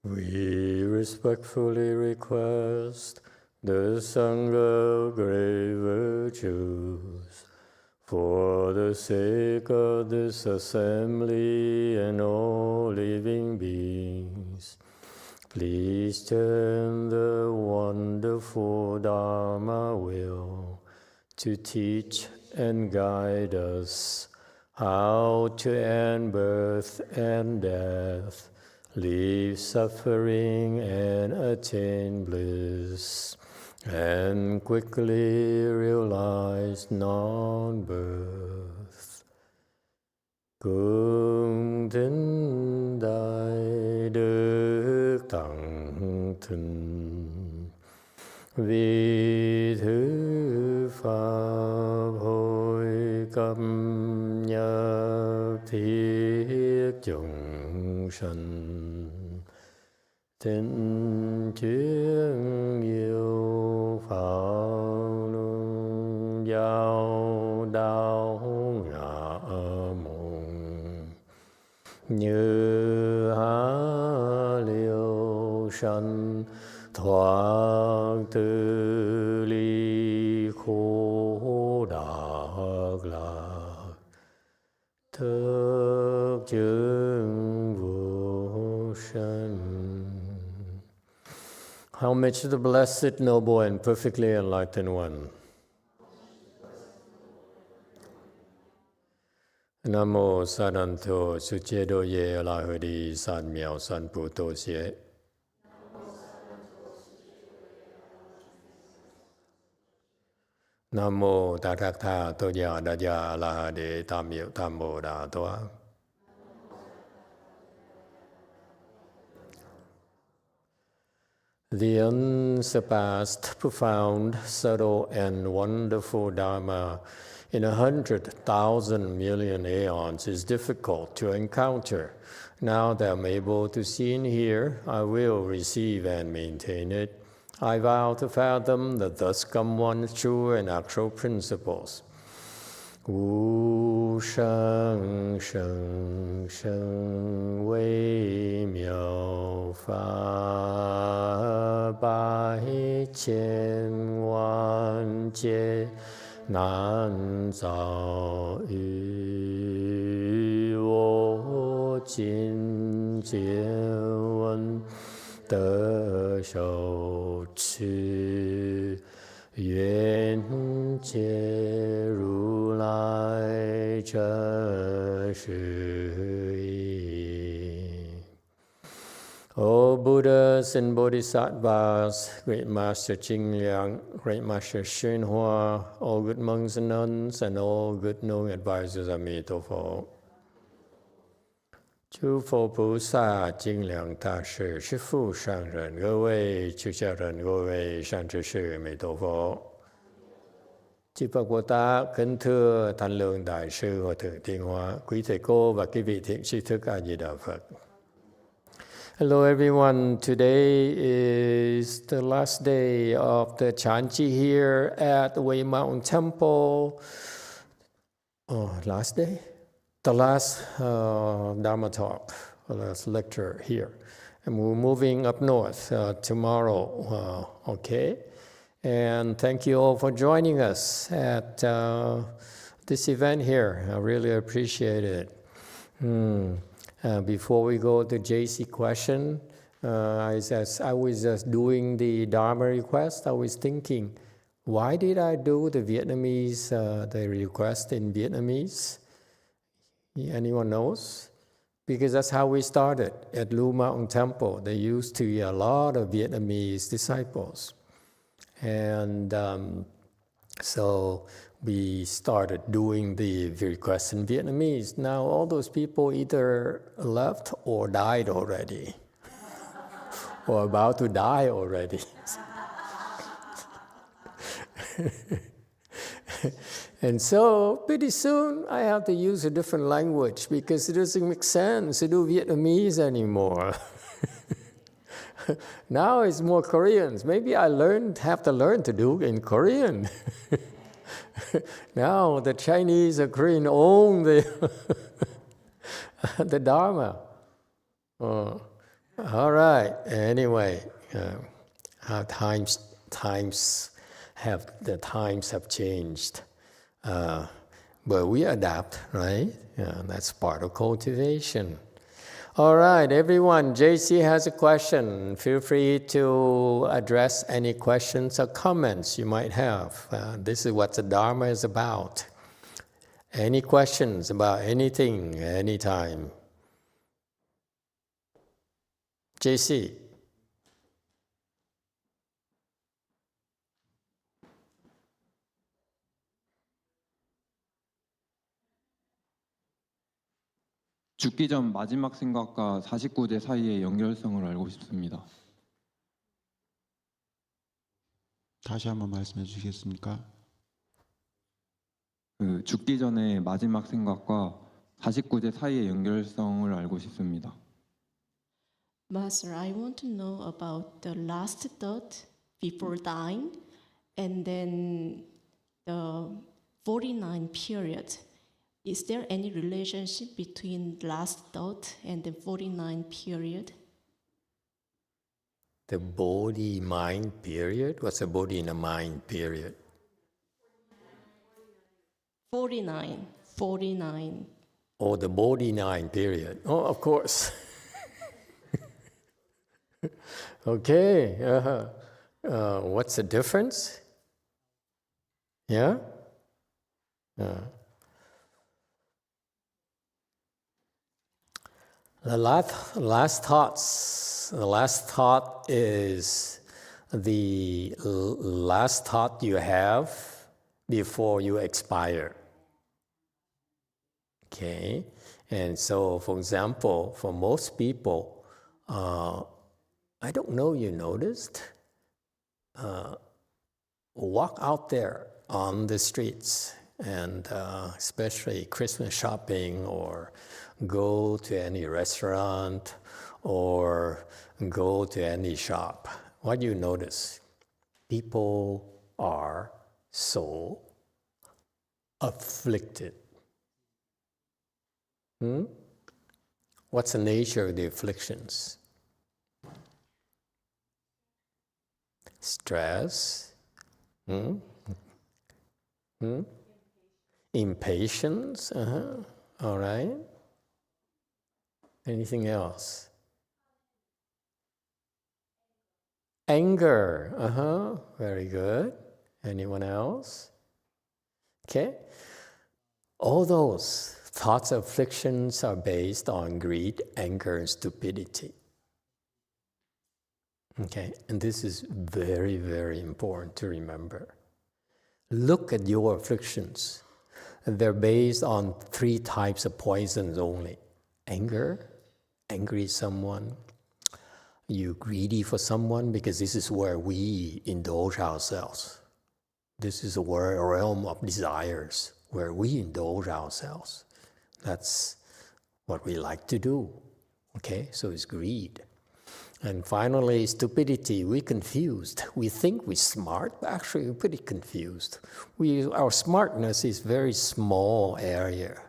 We respectfully request the Sangha great virtues for the sake of this assembly and all living beings. Please turn the wonderful Dharma wheel to teach and guide us how to end birth and death, leave suffering and attain bliss, and quickly realize non-birth. Cung thính đại đức tặng thinh, vì thứ pháp hội cập nhập thiết chúng sanh, thịnh chuyên nhiều pháp luân giao đạo ngã mộng, như há liêu sanh thoát từ ly khổ đắc lạc, thức chứng vô sanh. Homage to the Blessed, Noble, and Perfectly Enlightened One. Nam mô Sadanto Suchedo Ye Lahudi San Miao San Puto Xie. Nam mô Tathagata Toya Daya Lahade Tamyo Tammo Datoa. The unsurpassed, profound, subtle, and wonderful Dharma in 100,000 million aeons is difficult to encounter. Now that I'm able to see and hear, I will receive and maintain it. I vow to fathom the thus come one's true and actual principles. Wu sheng sheng sheng wei miao fa bai qian wan jie nan zao yu wo jin jie wen de shou qi yuan jie ru lai zhe shi yi. O Buddhas and Bodhisattvas, Great Master Ching Liang, Great Master YongHua, all good monks and nuns, and all good knowing advisors of Emitofuo. 诸佛菩萨、精良大士、师父上人、各位出家人、各位善知识、弥陀佛。Chư Phật Bồ Tát, kính thưa Thanh Lương Đại sư Hòa thượng Tiên Hóa, quý thầy cô và quý vị thiện tri thức A Di Đà Phật. Hello everyone, today is the last day of the Chanchi here at the Way Mountain Temple. Last day? The last Dharma talk, the last lecture here. And we're moving up north tomorrow, okay? And thank you all for joining us at this event here. I really appreciate it. Before we go to JC question, I was just doing the Dharma request, I was thinking, why did I do the Vietnamese, the request in Vietnamese? Anyone knows? Because that's how we started at Lu Mountain Temple. There used to be a lot of Vietnamese disciples. And so we started doing the requests in Vietnamese. Now all those people either left or died already, or about to die already. And so pretty soon I have to use a different language because it doesn't make sense to do Vietnamese anymore. Now it's more Koreans. Maybe I have to learn to do in Korean. Now the Chinese or Korean own the Dharma. All right. Anyway, how times have changed, but we adapt, right? That's part of cultivation. All right, everyone. JC has a question. Feel free to address any questions or comments you might have. This is what the Dharma is about. Any questions about anything, anytime? JC. 죽기 전 마지막 생각과 49제 사이의 연결성을 알고 싶습니다. 다시 한번 말씀해 주시겠습니까? 죽기 전에 마지막 생각과 49제 사이의 연결성을 알고 싶습니다. Master, I want to know about the last thought before dying and then the 49 period. Is there any relationship between last thought and the 49 period? The body-mind period? What's the body and the mind period? 49. Oh, the body-9 period. Oh, of course. Okay. What's the difference? Yeah? The last thought is the last thought you have before you expire. Okay, and so, for example, for most people, I don't know you noticed, walk out there on the streets and especially Christmas shopping or go to any restaurant or go to any shop. What do you notice? People are so afflicted. What's the nature of the afflictions? Stress, impatience, all right. Anything else? Anger, very good. Anyone else? Okay. All those thoughts of afflictions are based on greed, anger, and stupidity. Okay, and this is very, very important to remember. Look at your afflictions. They're based on 3 types of poisons only. Anger, angry at someone. You're greedy for someone because this is where we indulge ourselves. This is a realm of desires where we indulge ourselves. That's what we like to do. Okay, so it's greed. And finally, stupidity. We're confused. We think we're smart, but actually we're pretty confused. Our smartness is very small area.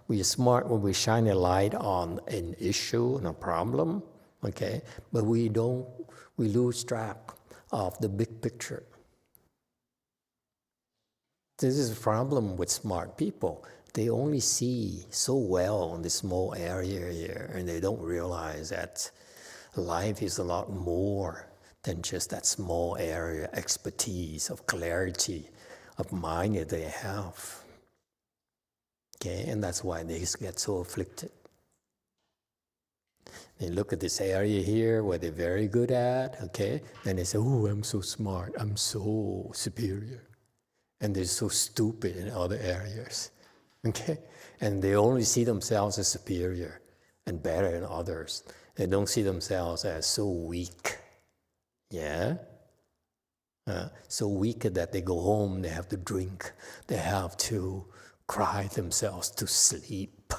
We're smart when we shine a light on an issue and a problem, okay? But we lose track of the big picture. This is a problem with smart people. They only see so well in this small area here, and they don't realize that life is a lot more than just that small area expertise of clarity of mind that they have. Okay, and that's why they get so afflicted. They look at this area here where they're very good at, okay, and they say, oh, I'm so smart, I'm so superior. And they're so stupid in other areas, okay? And they only see themselves as superior and better than others. They don't see themselves as so weak, yeah? So weak that they go home, they have to drink, they have to cry themselves to sleep.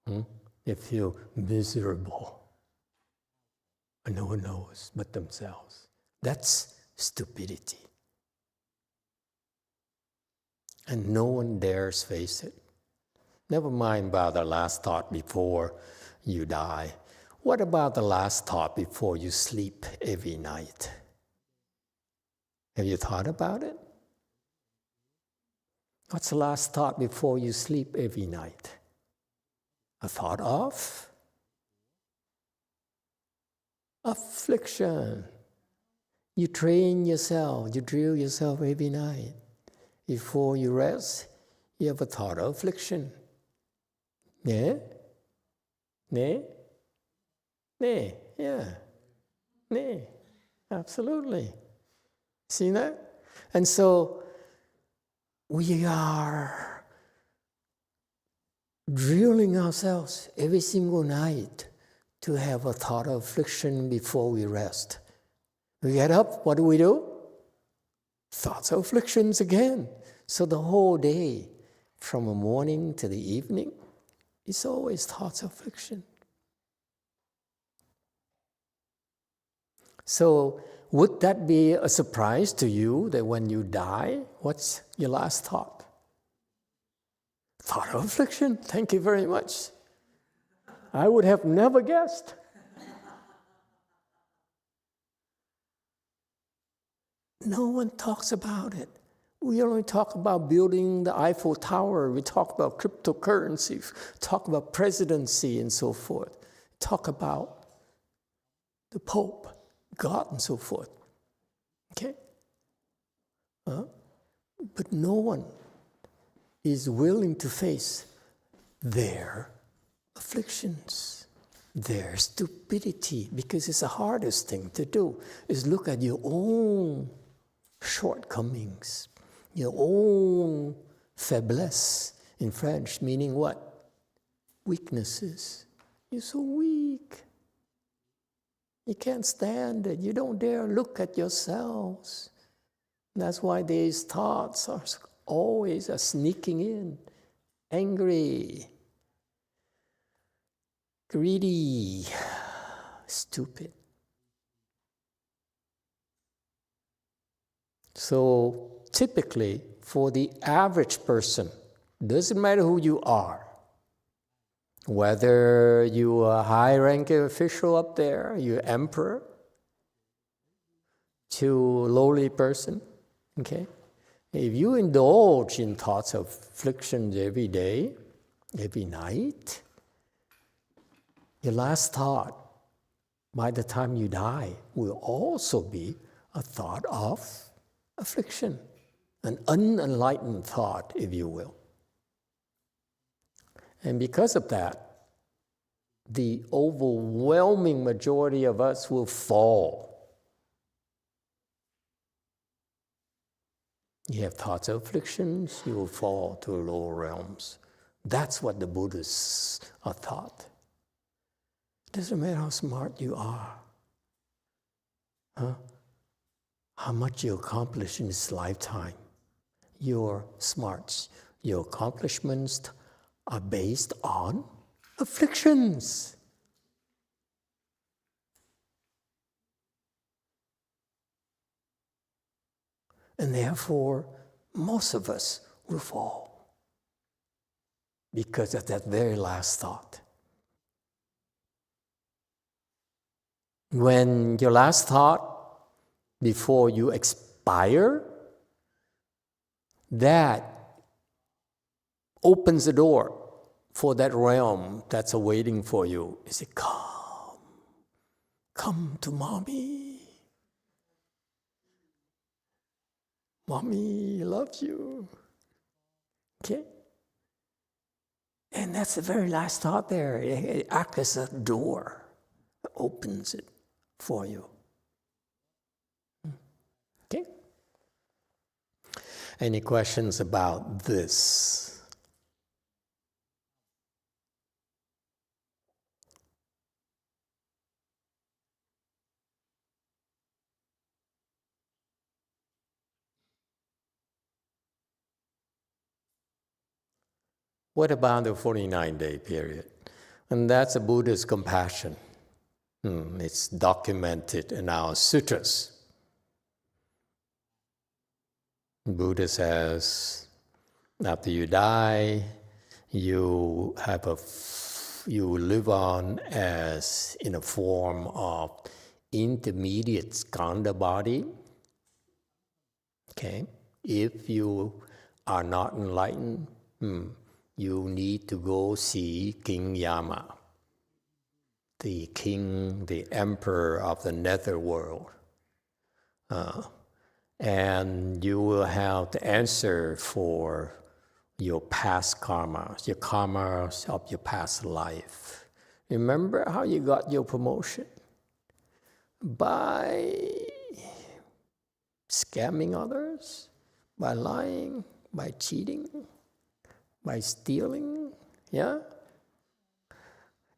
They feel miserable. And no one knows but themselves. That's stupidity. And no one dares face it. Never mind about the last thought before you die. What about the last thought before you sleep every night? Have you thought about it? What's the last thought before you sleep every night? A thought of affliction. You train yourself, you drill yourself every night. Before you rest, you have a thought of affliction. Yeah? Nee? Nee, yeah. Nee, absolutely. See that? And so we are drilling ourselves every single night to have a thought of affliction before we rest. We get up, what do? Thoughts of afflictions again. So the whole day, from the morning to the evening, it's always thoughts of affliction. So would that be a surprise to you that when you die, what's your last thought? Thought of affliction. Thank you very much. I would have never guessed. No one talks about it. We only talk about building the Eiffel Tower. We talk about cryptocurrency, talk about presidency and so forth. Talk about the Pope, God and so forth. Okay? But no one is willing to face their afflictions, their stupidity, because it's the hardest thing to do, is look at your own shortcomings, your own faiblesse in French, meaning what? Weaknesses. You're so weak. You can't stand it. You don't dare look at yourselves. That's why these thoughts are always sneaking in. Angry, greedy, stupid. So typically, for the average person, doesn't matter who you are, whether you're a high-ranking official up there, you're emperor, to lowly person, okay? If you indulge in thoughts of afflictions every day, every night, your last thought, by the time you die, will also be a thought of affliction, an unenlightened thought, if you will. And because of that, the overwhelming majority of us will fall. You have thoughts of afflictions, you will fall to the lower realms. That's what the Buddhists are taught. It doesn't matter how smart you are, how much you accomplish in this lifetime. Your smarts, your accomplishments are based on afflictions. And therefore, most of us will fall because of that very last thought. When your last thought, before you expire, that opens the door for that realm that's awaiting for you. You say, come to mommy. Mommy loves you. Okay? And that's the very last thought there. It acts as a door. It opens it for you. Okay? Any questions about this? What about the 49-day period? And that's a Buddha's compassion. It's documented in our sutras. Buddha says, after you die, you have a you live on as in a form of intermediate skanda body, okay, if you are not enlightened, you need to go see King Yama, the king, the emperor of the netherworld. And you will have to answer for your past karmas, your karmas of your past life. Remember how you got your promotion? By scamming others, by lying, by cheating, by stealing, yeah?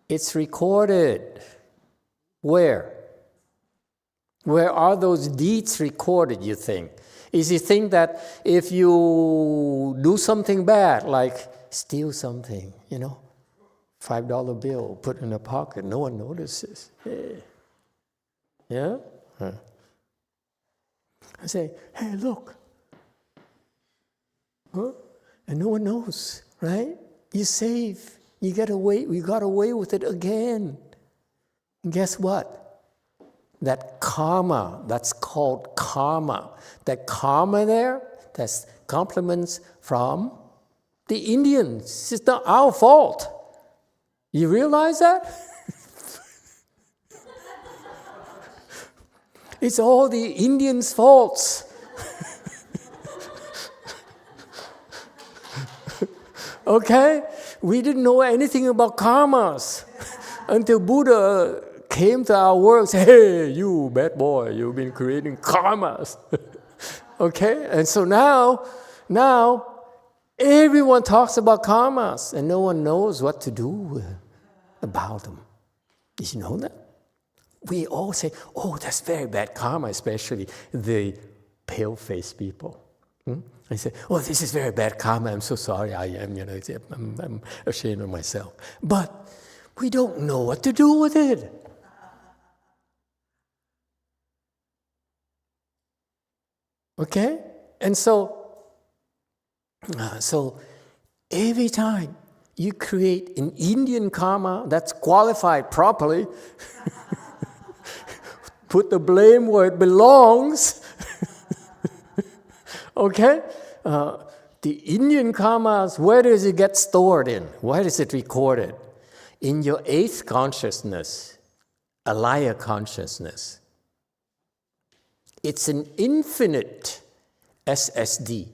It's recorded. Where? Where are those deeds recorded, you think? Is you think that if you do something bad, like steal something, $5 bill, put in a pocket, no one notices. Yeah? I say, hey, look. Huh? And no one knows, right? You're safe. You got away with it again. And guess what? That karma, that's called karma. That karma there, that's compliments from the Indians. It's not our fault. You realize that? It's all the Indians' faults. Okay? We didn't know anything about karmas until Buddha came to our world and said, hey, you bad boy, you've been creating karmas. Okay? And so now everyone talks about karmas and no one knows what to do about them. Did you know that? We all say, oh, that's very bad karma, especially the pale-faced people. I say, oh, this is very bad karma. I'm so sorry. I'm ashamed of myself. But we don't know what to do with it. Okay? And so every time you create an Indian karma that's qualified properly, put the blame where it belongs. Okay? The Indian karmas, where does it get stored in? Where is it recorded? In your eighth consciousness, alaya consciousness. It's an infinite SSD.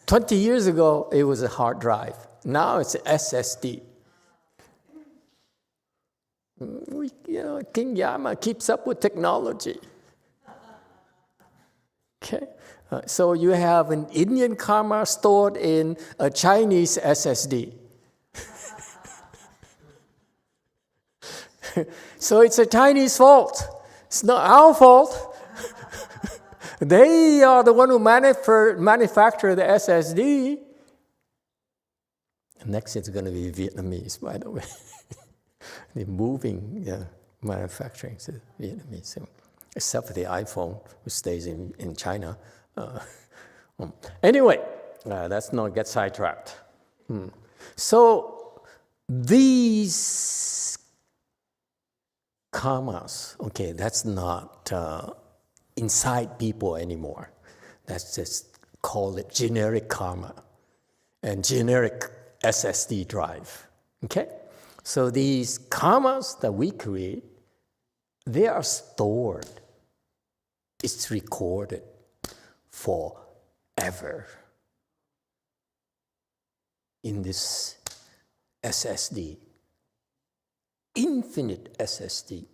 20 years ago, it was a hard drive. Now it's an SSD. King Yama keeps up with technology. Okay? So you have an Indian karma stored in a Chinese SSD. So it's a Chinese fault. It's not our fault. They are the one who manufacture the SSD. Next it's going to be Vietnamese, by the way. They're moving manufacturing to Vietnamese. So, except for the iPhone, which stays in China. Anyway, let's not get sidetracked. So these karmas, okay, that's not inside people anymore. That's just call it generic karma and generic SSD drive. Okay? So these karmas that we create, they are stored. It's recorded forever in this SSD. Infinite SSD.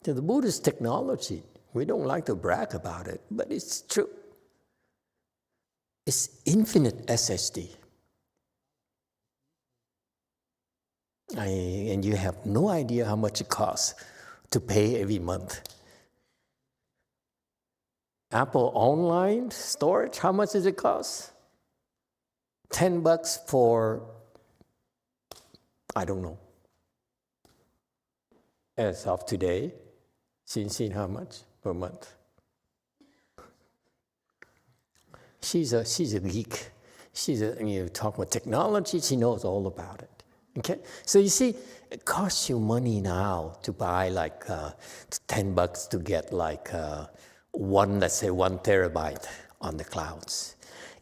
So the Buddhist technology, we don't like to brag about it, but it's true. It's infinite SSD. And you have no idea how much it costs to pay every month. Apple online storage, how much does it cost? $10 for, I don't know. As of today, seen how much per month? She's a geek. You talk about technology, she knows all about it. Okay, so you see, it costs you money now to buy like $10 to get like let's say 1 terabyte on the clouds.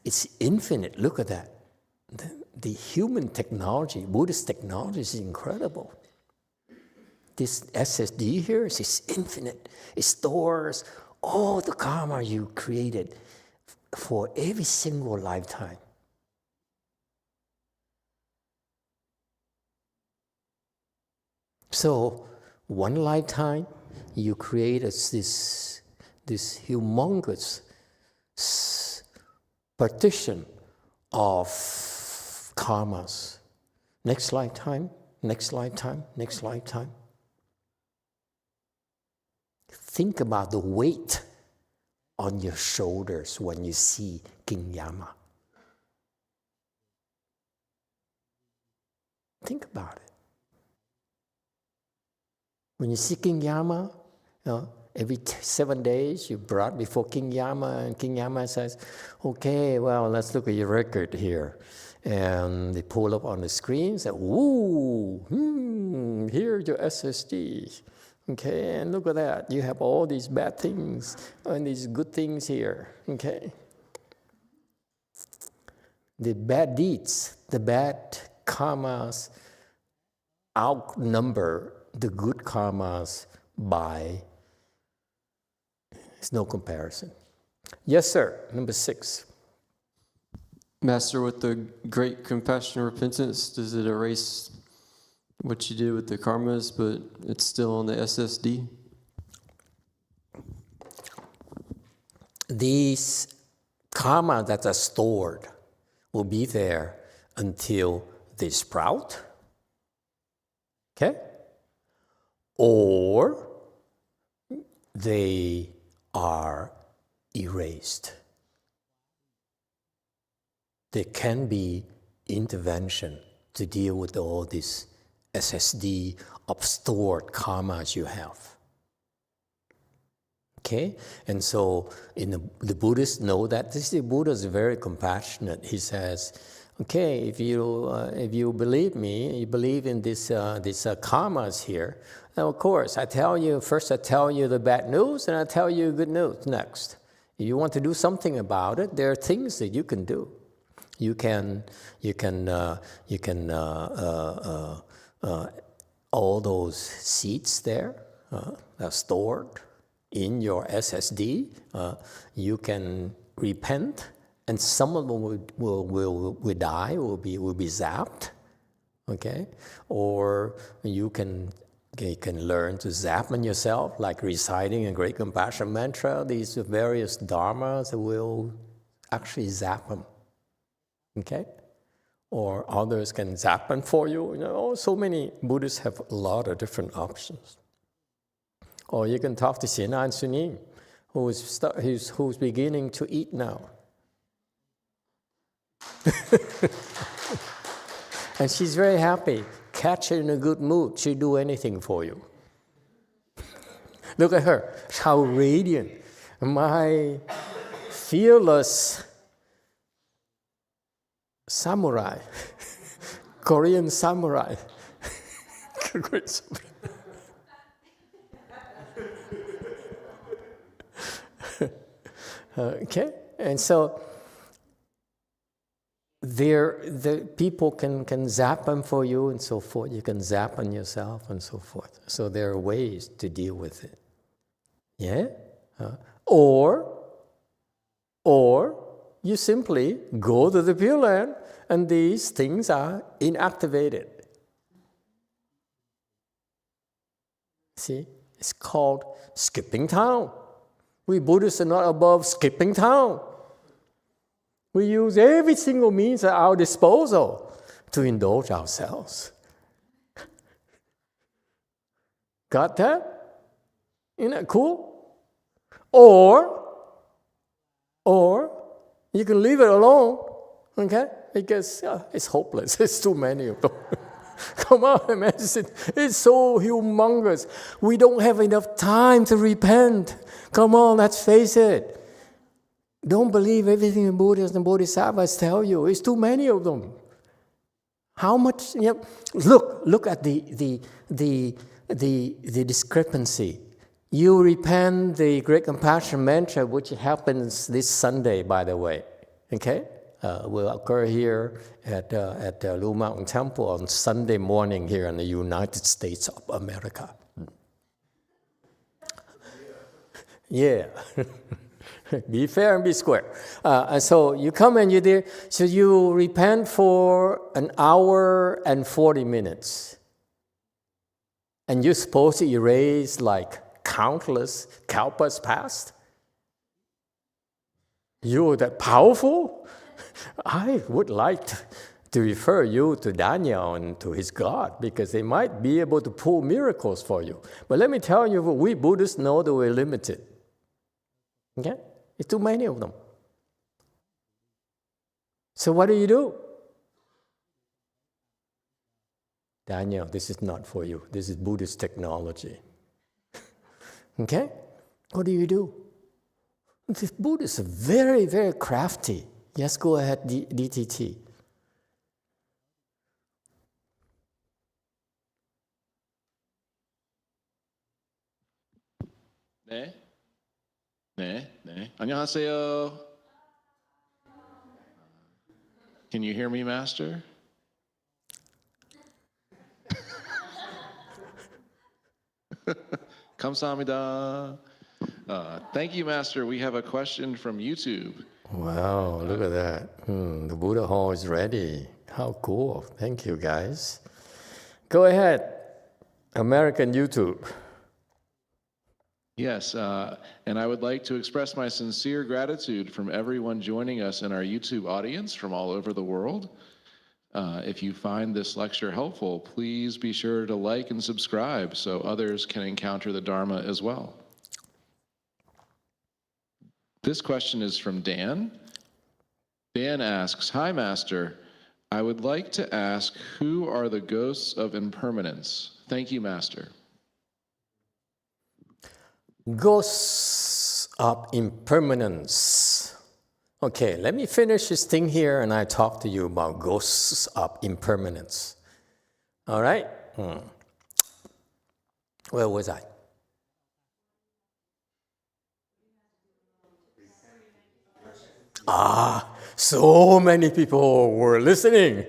It's infinite. Look at that. The human technology, Buddhist technology is incredible. This SSD here is infinite. It stores all the karma you created for every single lifetime. So, one lifetime, you create this humongous partition of karmas. Next lifetime, next lifetime, next lifetime. Think about the weight on your shoulders when you see King Yama. Think about it. When you see King Yama, every 7 days you brought before King Yama, and King Yama says, okay, well, let's look at your record here. And they pull up on the screen and say, ooh, here's your SSD. Okay, and look at that. You have all these bad things and these good things here. Okay. The bad deeds, the bad karmas outnumber the good karmas by, it's no comparison. Yes, sir. Number 6. Master, with the great compassion and repentance, does it erase what you did with the karmas, but it's still on the SSD? These karma that are stored will be there until they sprout. Okay? Or they are erased. There can be intervention to deal with all this SSD of stored karmas you have. Okay? And so the Buddhists know that. The Buddha is very compassionate. He says, okay, if you believe me, you believe in these karmas here, then of course, I tell you the bad news, and I tell you good news next. If you want to do something about it, there are things that you can do. You can all those seeds there are stored in your SSD. You can repent, and some of them will die, will be zapped. Okay, or you can learn to zap on yourself, like reciting a great compassion mantra. These various dharmas will actually zap them. Okay? Or others can zap them for you. So many Buddhists have a lot of different options. Or you can talk to Sinan Sunim, who's beginning to eat now. And she's very happy. Catch her in a good mood. She'll do anything for you. Look at her. How radiant. My fearless samurai, Korean samurai. Okay, and so the people can zap them for you and so forth. You can zap on yourself and so forth. So there are ways to deal with it. Yeah, or you simply go to the Pure Land and these things are inactivated. See, it's called skipping town. We Buddhists are not above skipping town. We use every single means at our disposal to indulge ourselves. Got that? Isn't that cool? Or you can leave it alone, okay? Because it's hopeless. There's too many of them. Come on, man. It's so humongous. We don't have enough time to repent. Come on, let's face it. Don't believe everything the Buddhas and Bodhisattvas tell you. It's too many of them. How much? Look at the discrepancy. You repent the Great Compassion Mantra, which happens this Sunday, by the way. Okay, will occur here at Blue Mountain Temple on Sunday morning here in the United States of America. Yeah. Be fair and be square. And so you come and you do, so you repent for an hour and 40 minutes. And you're supposed to erase like countless kalpas past? You're that powerful? I would like to refer you to Daniel and to his God, because they might be able to pull miracles for you. But let me tell you, we Buddhists know that we're limited. Okay? It's too many of them. So what do? Daniel, this is not for you. This is Buddhist technology. Okay? What do? The Buddhists are very, very crafty. Yes, go ahead, DTT. 네. 안녕하세요. Can you hear me, Master? 감사합니다. Thank you, Master. We have a question from YouTube. Wow, look at that. The Buddha Hall is ready. How cool. Thank you, guys. Go ahead. American YouTube. Yes, and I would like to express my sincere gratitude from everyone joining us in our YouTube audience from all over the world. If you find this lecture helpful, please be sure to like and subscribe so others can encounter the Dharma as well. This question is from Dan. Dan asks, "Hi, Master. I would like to ask, who are the ghosts of impermanence? Thank you, Master." Ghosts of impermanence. Okay, let me finish this thing here and I talk to you about ghosts of impermanence. All right? Where was I? So many people were listening.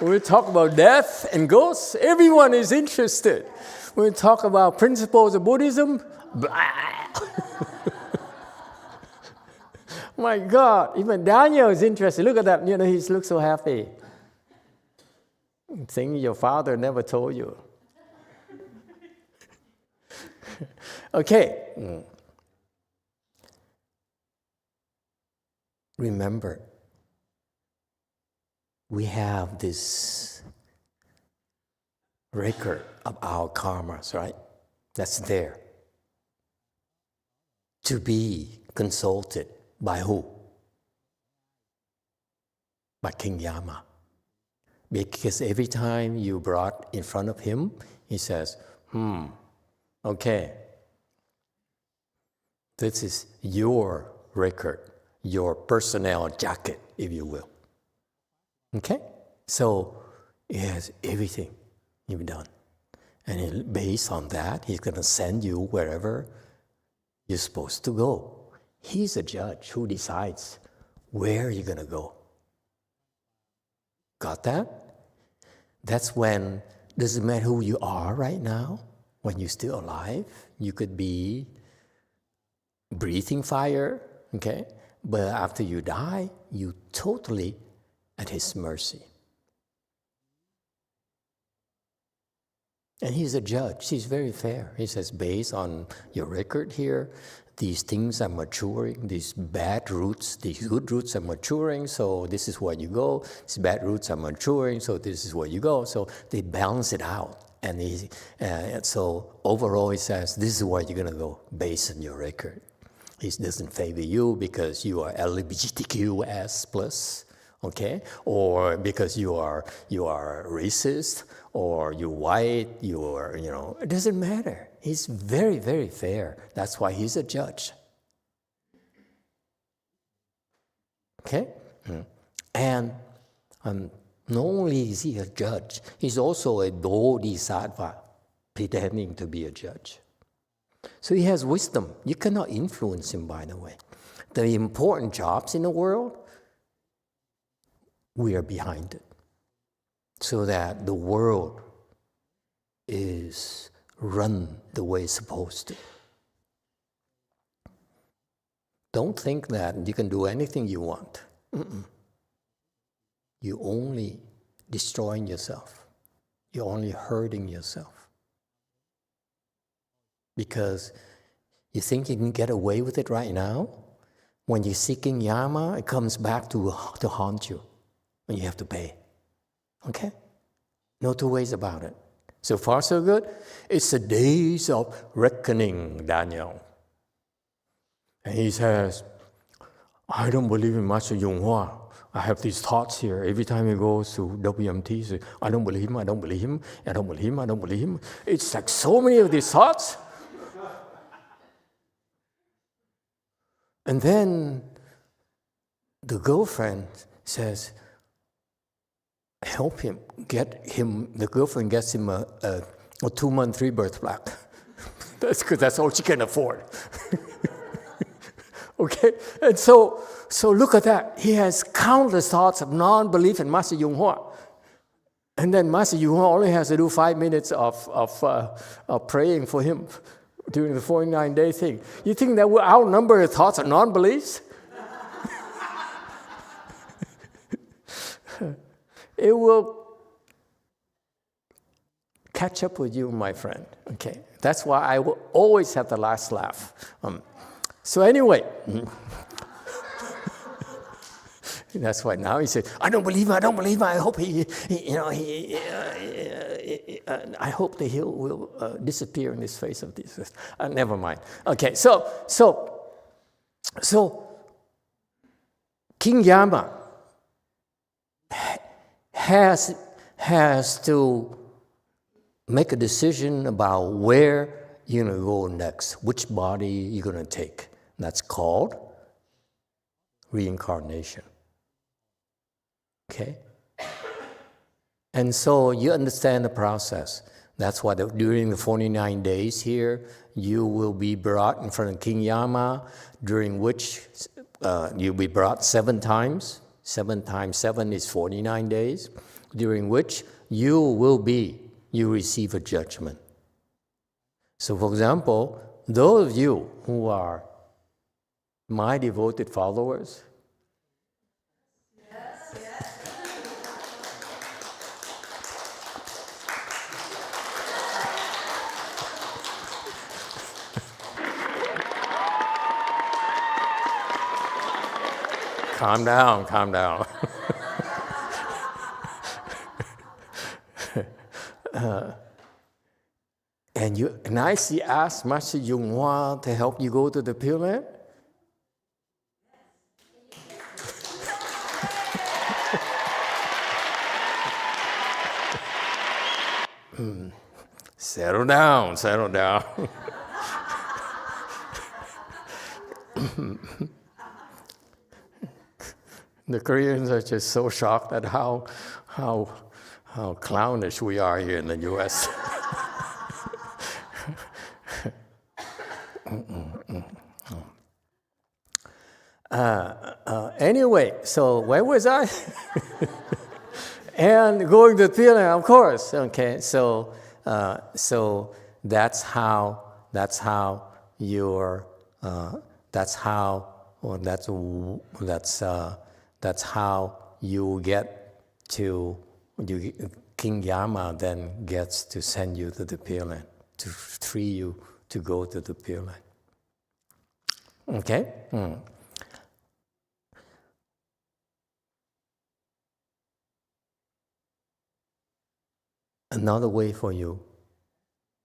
We talk about death and ghosts. Everyone is interested. When we talk about principles of Buddhism, my God, even Daniel is interested. Look at that, he looks so happy. Thing your father never told you. Okay. Remember, we have this record of our karmas, right? That's there. To be consulted by who? By King Yama. Because every time you brought in front of him, he says, okay, this is your record, your personnel jacket, if you will. Okay? So it has everything you've done. And based on that, he's going to send you wherever you're supposed to go. He's a judge who decides where you're going to go. Got that? That's when, doesn't matter who you are right now, when you're still alive, you could be breathing fire, okay? But after you die, you totally at his mercy. And he's a judge. He's very fair. He says, based on your record here, these things are maturing. These bad roots, these good roots are maturing, so this is where you go. These bad roots are maturing, so this is where you go. So they balance it out. And so overall, he says, this is where you're going to go based on your record. He doesn't favor you because you are LGBTQS+, okay? Or because you are racist, or you're white, it doesn't matter. He's very, very fair. That's why he's a judge. Okay? And not only is he a judge, he's also a bodhisattva, pretending to be a judge. So he has wisdom. You cannot influence him, by the way. The important jobs in the world, we are behind it. So that the world is run the way it's supposed to. Don't think that you can do anything you want. You're only destroying yourself. You're only hurting yourself. Because you think you can get away with it right now? When you're seeking Yama, it comes back to haunt you. And you have to pay. Okay? No two ways about it. So far, so good. It's the days of reckoning, Daniel. And he says, I don't believe in Master YongHua. I have these thoughts here. Every time he goes to WMT, he says, I don't believe him, I don't believe him, I don't believe him, I don't believe him. It's like so many of these thoughts. And then the girlfriend says, help him, the girlfriend gets him a 2-month rebirth plaque. That's because that's all she can afford. Okay? And so look at that. He has countless thoughts of non-belief in Master YongHua. And then Master YongHua only has to do 5 minutes of praying for him during the 49-day thing. You think that will outnumber the thoughts of non-beliefs? It will catch up with you, my friend. Okay, that's why I will always have the last laugh. So anyway, that's why now he said, I don't believe him, I don't believe him. I hope I hope the hill will disappear in his face of this. Never mind. Okay, so King Yama has to make a decision about where you're going to go next, which body you're going to take. That's called reincarnation. Okay? And so you understand the process. That's why during the 49 days here, you will be brought in front of King Yama, during which you'll be brought 7 times. 7 times 7 is 49 days, during which you receive a judgment. So for example, those of you who are my devoted followers, calm down. And you nicely ask Master YongHua to help you go to the Pure Land? Settle down. The Koreans are just so shocked at how clownish we are here in the U.S. Anyway, so where was I? And going to the Pure Land, of course. Okay, so that's how you get to King Yama then gets to send you to the Pure Land, to free you to go to the Pure Land. Okay? Another way for you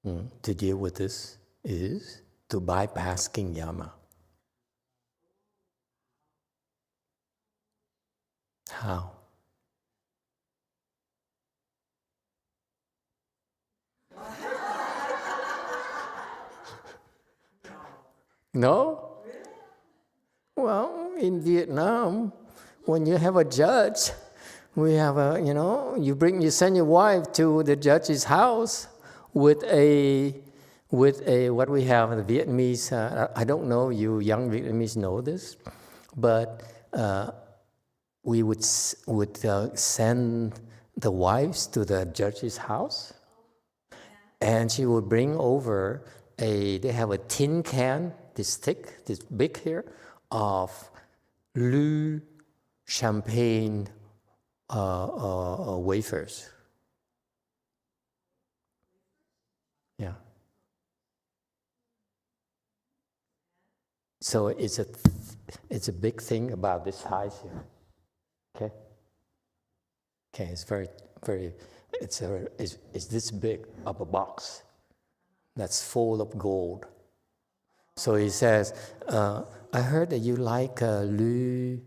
to deal with this is to bypass King Yama. How? No? Well, in Vietnam, when you have a judge, we have a, you send your wife to the judge's house with a what we have in the Vietnamese. I don't know you young Vietnamese know this, but we would send the wives to the judge's house, and she would bring over they have a tin can, this thick, this big here, of Lu champagne wafers. Yeah. So it's a big thing about this size here. Okay. Okay, it's very, very. It's this big of a box that's full of gold. So he says, I heard that you like Lu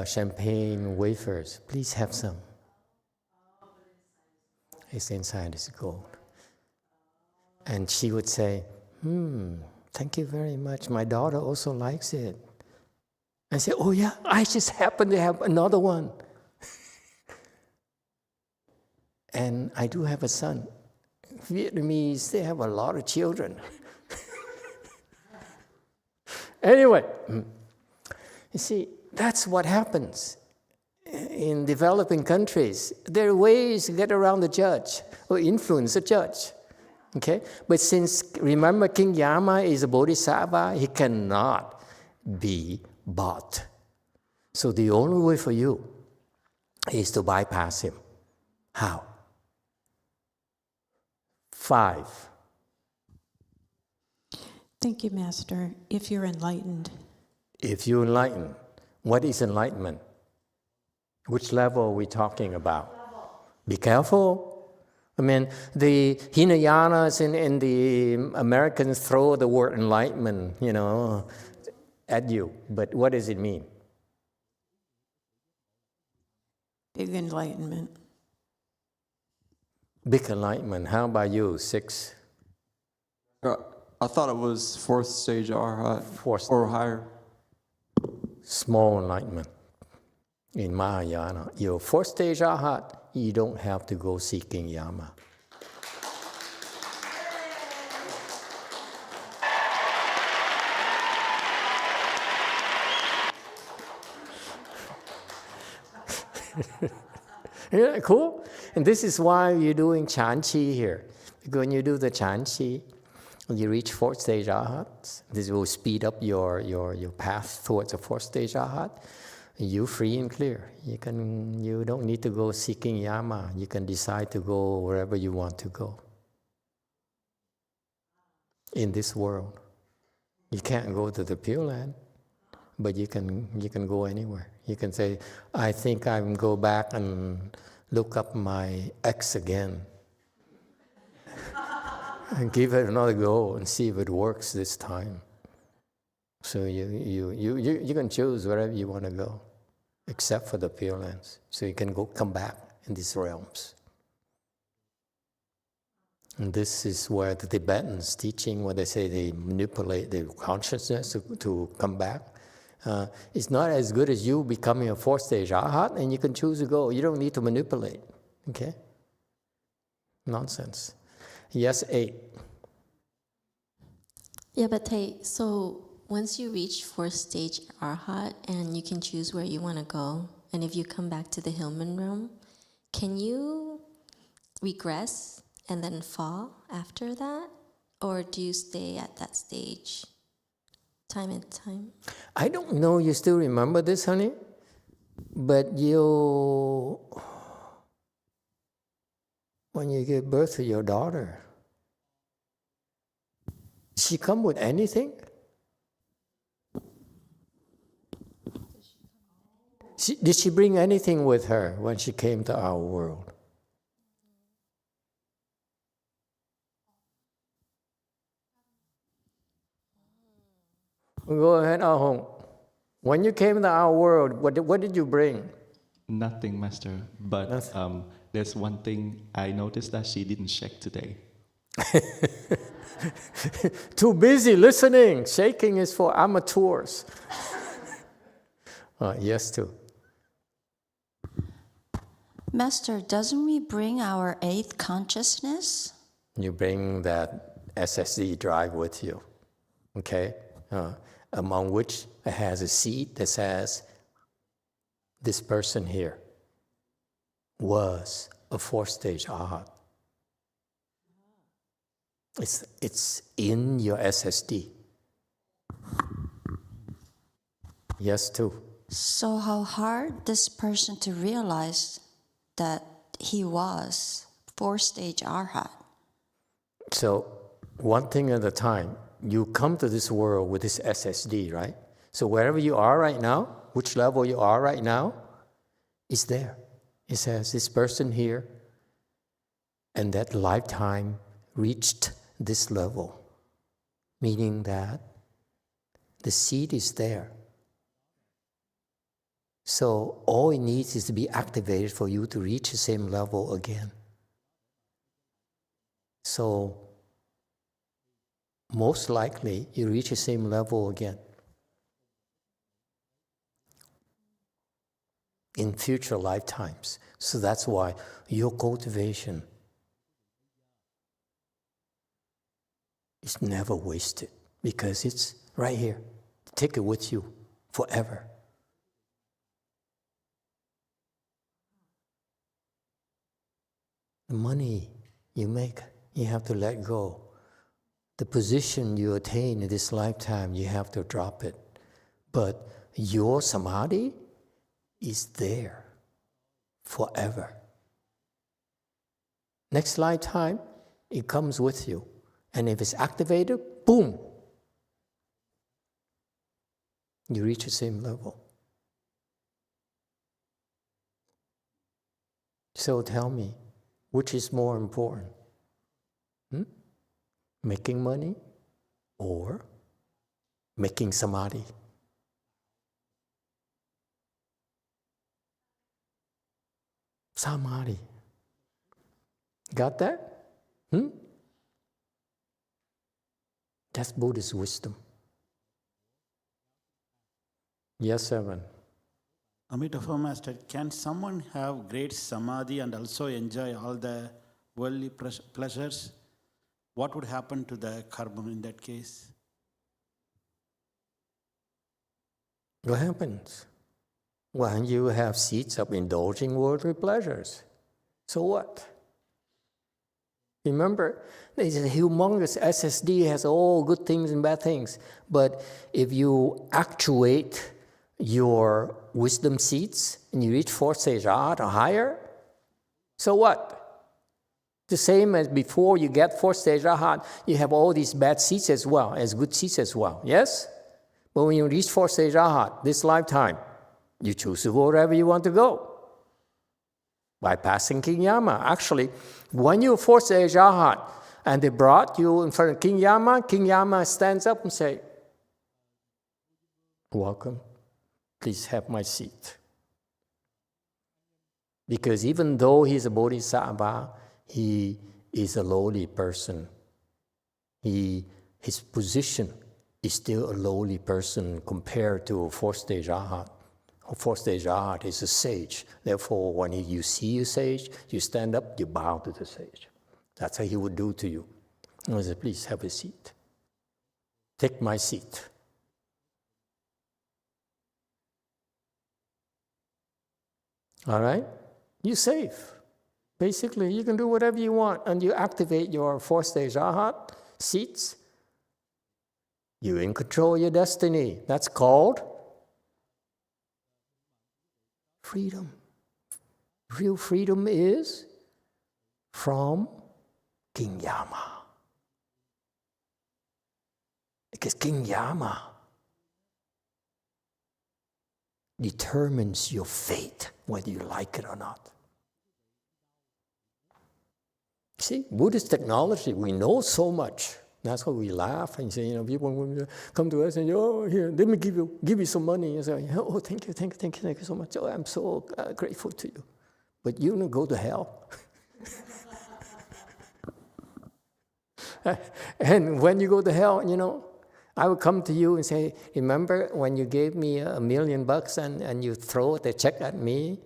champagne wafers. Please have some. It's inside is gold. And she would say, thank you very much. My daughter also likes it. I say, oh yeah, I just happen to have another one. And I do have a son. Vietnamese, they have a lot of children. Anyway, you see, that's what happens in developing countries. There are ways to get around the judge or influence the judge. Okay? But since, remember, King Yama is a bodhisattva, he cannot be bought. So the only way for you is to bypass him. How? 5. Thank you, Master. If you're enlightened. If you're enlightened, what is enlightenment? Which level are we talking about? Be careful. I mean, the Hinayanas and the Americans throw the word enlightenment, at you. But what does it mean? Big enlightenment. Big enlightenment. How about you, 6? I thought it was 4th stage Arhat or higher. Small enlightenment. In Mahayana, your 4th stage Arhat, you don't have to go seeking Yama. Isn't that cool? And this is why you're doing Chanchi here. Because when you do the Chanchi, you reach 4th stage Arhat. This will speed up your path towards the 4th stage Arhat. You're free and clear. You don't need to go seeking Yama. You can decide to go wherever you want to go in this world. You can't go to the Pure Land, but you can go anywhere. You can say, I think I can go back and look up my ex again and give it another go and see if it works this time. So you can choose wherever you want to go, except for the Pure Lands. So you can come back in these realms. And this is where the Tibetans teaching, where they say they manipulate the consciousness to come back. It's not as good as you becoming a 4th stage Arhat, and you can choose to go. You don't need to manipulate. Okay? Nonsense. Yes, 8. Yeah, but Thầy, so once you reach 4th stage Arhat and you can choose where you want to go, and if you come back to the Hillman realm, can you regress and then fall after that? Or do you stay at that stage time and time? I don't know you still remember this, honey, but when you give birth to your daughter, she come with anything? Did she bring anything with her when she came to our world? Go ahead, Ah Hong. When you came to our world, what did you bring? Nothing, Master. But there's one thing I noticed that she didn't check today. Too busy listening. Shaking is for amateurs. Yes, too. Master, doesn't we bring our eighth consciousness? You bring that SSD drive with you, okay? Among which it has a seed that says, this person here was a fourth-stage arhat. It's in your SSD. Yes, too. So how hard this person to realize that he was fourth-stage arhat? So one thing at a time, you come to this world with this SSD, right? So wherever you are right now, which level you are right now, is there. It says this person here, and that lifetime reached this level, meaning that the seed is there. So all it needs is to be activated for you to reach the same level again. So most likely you reach the same level again in future lifetimes. So that's why your cultivation is never wasted, because it's right here. Take it with you forever. The money you make, you have to let go. The position you attain in this lifetime, you have to drop it. But your samadhi is there forever. Next lifetime, it comes with you. And if it's activated, boom, you reach the same level. So tell me, which is more important? Making money or making samadhi? Samadhi. Got that? That's Buddhist wisdom. Yes, Evan. Emitofuo Master, can someone have great samadhi and also enjoy all the worldly pleasures? What would happen to the karma in that case? What happens? Well, you have seeds of indulging worldly pleasures. So what? Remember, there's a humongous SSD, has all good things and bad things. But if you actuate your wisdom seeds and you reach fourth stage arhat or higher, so what? The same as before you get fourth stage arhat, you have all these bad seeds as well, as good seeds as well, yes? But when you reach fourth stage arhat, this lifetime, you choose to go wherever you want to go. Bypassing King Yama. Actually, when you're fourth stage arhat and they brought you in front of King Yama stands up and say, welcome, please have my seat. Because even though he's a bodhisattva, he is a lowly person. His position is still a lowly person compared to a fourth stage arhat. A fourth stage arhat is a sage. Therefore, when you see a sage, you stand up, you bow to the sage. That's how he would do to you. He said, please have a seat. Take my seat. All right? You're safe. Basically, you can do whatever you want, and you activate your fourth stage arhat seats. You're in control of your destiny. That's called freedom. Real freedom is from King Yama. Because King Yama determines your fate, whether you like it or not. See, Buddhist technology, we know so much. That's why we laugh and say, people come to us and say, oh, here, let me give you some money. And say, oh, thank you so much. Oh, I'm so grateful to you. But you don't go to hell. And when you go to hell, I will come to you and say, remember when you gave me $1 million and you throw the check at me?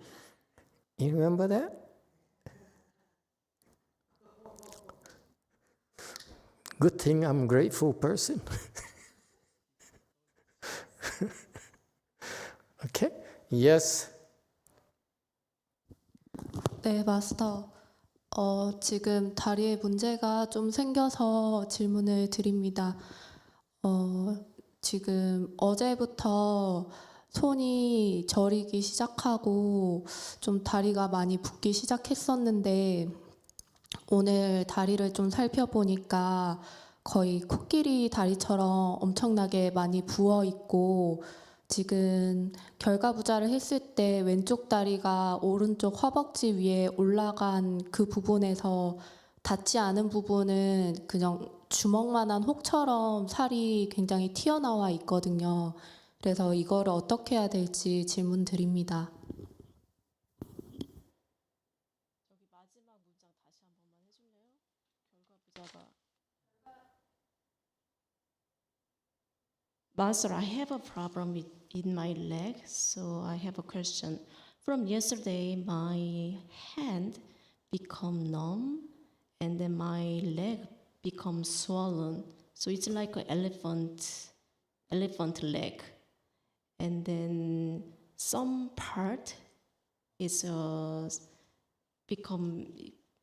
You remember that? Good thing I'm a grateful person. Okay? Yes. 네, 마스터. 지금 다리에 문제가 좀 생겨서 질문을 드립니다. 지금 어제부터 손이 저리기 시작하고 좀 다리가 많이 붓기 시작했었는데 오늘 다리를 좀 살펴보니까 거의 코끼리 다리처럼 엄청나게 많이 부어 있고 지금 결과부자를 했을 때 왼쪽 다리가 오른쪽 허벅지 위에 올라간 그 부분에서 닿지 않은 부분은 그냥 주먹만한 혹처럼 살이 굉장히 튀어나와 있거든요. 그래서 이거를 어떻게 해야 될지 질문 드립니다. 저기 마지막 문장 다시 한 번만 해줄래요? 결과부자가. Master, I have a problem in my leg, so I have a question. From yesterday, my hand become numb, and then my leg becomes swollen. So it's like an elephant leg. And then some part is become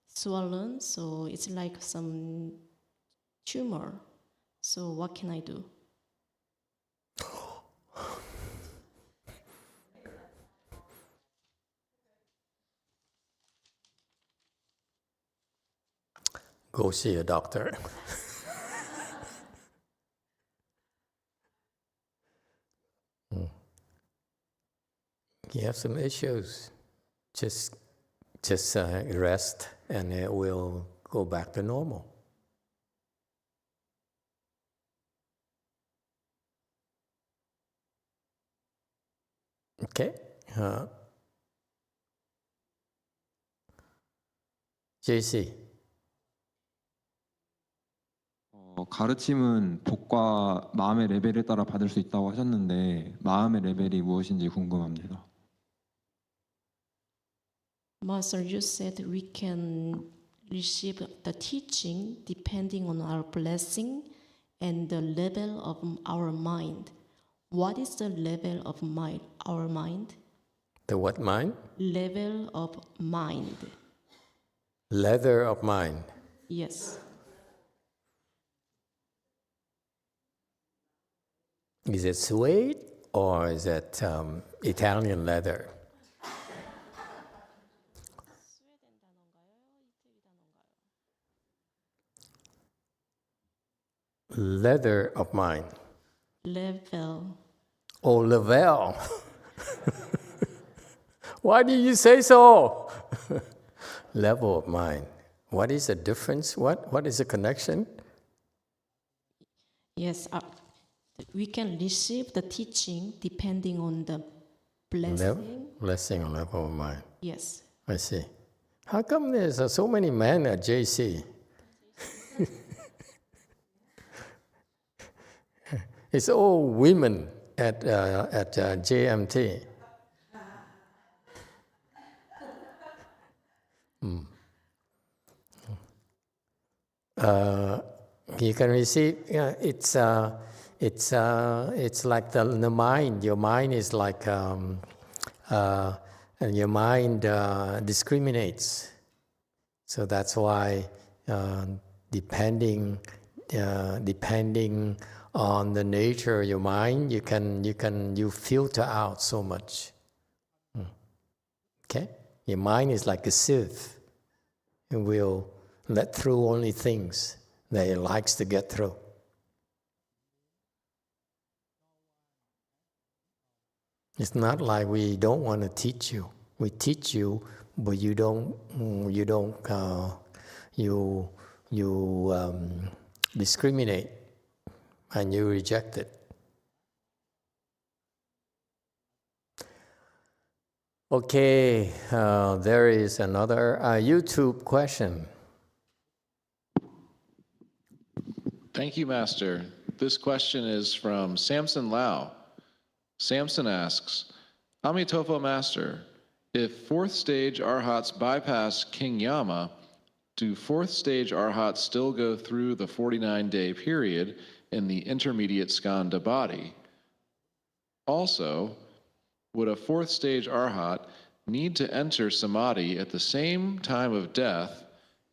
swollen, so it's like some tumor. So what can I do? Go see a doctor. You have some issues. Just rest, and it will go back to normal. Okay. JC. 가르침은 복과 마음의 레벨에 따라 받을 수 있다고 하셨는데 마음의 레벨이 무엇인지 궁금합니다. Master, you said we can receive the teaching depending on our blessing and the level of our mind. What is the level of our mind? The what mind? Level of mind. Leather of mind. Yes. Is it suede or is it Italian leather? Leather of mind. Level. Oh, level. Why did you say so? Level of mind. What is the difference? What is the connection? Yes, we can receive the teaching depending on the blessing. Blessing or level of mind. Yes. I see. How come there's so many men at JC? It's all women at JMT. You can receive. It's like the mind. Your mind is like, and your mind discriminates. So that's why, depending on the nature of your mind, you filter out so much. Okay, your mind is like a sieve. It will let through only things that it likes to get through. It's not like we don't want to teach you. We teach you, but you discriminate and you reject it. Okay, there is another YouTube question. Thank you, Master. This question is from Samson Lau. Samson asks, Amitofo Master, if fourth stage arhats bypass King Yama, do fourth stage arhats still go through the 49-day period in the intermediate skandha body? Also, would a fourth stage arhat need to enter samadhi at the same time of death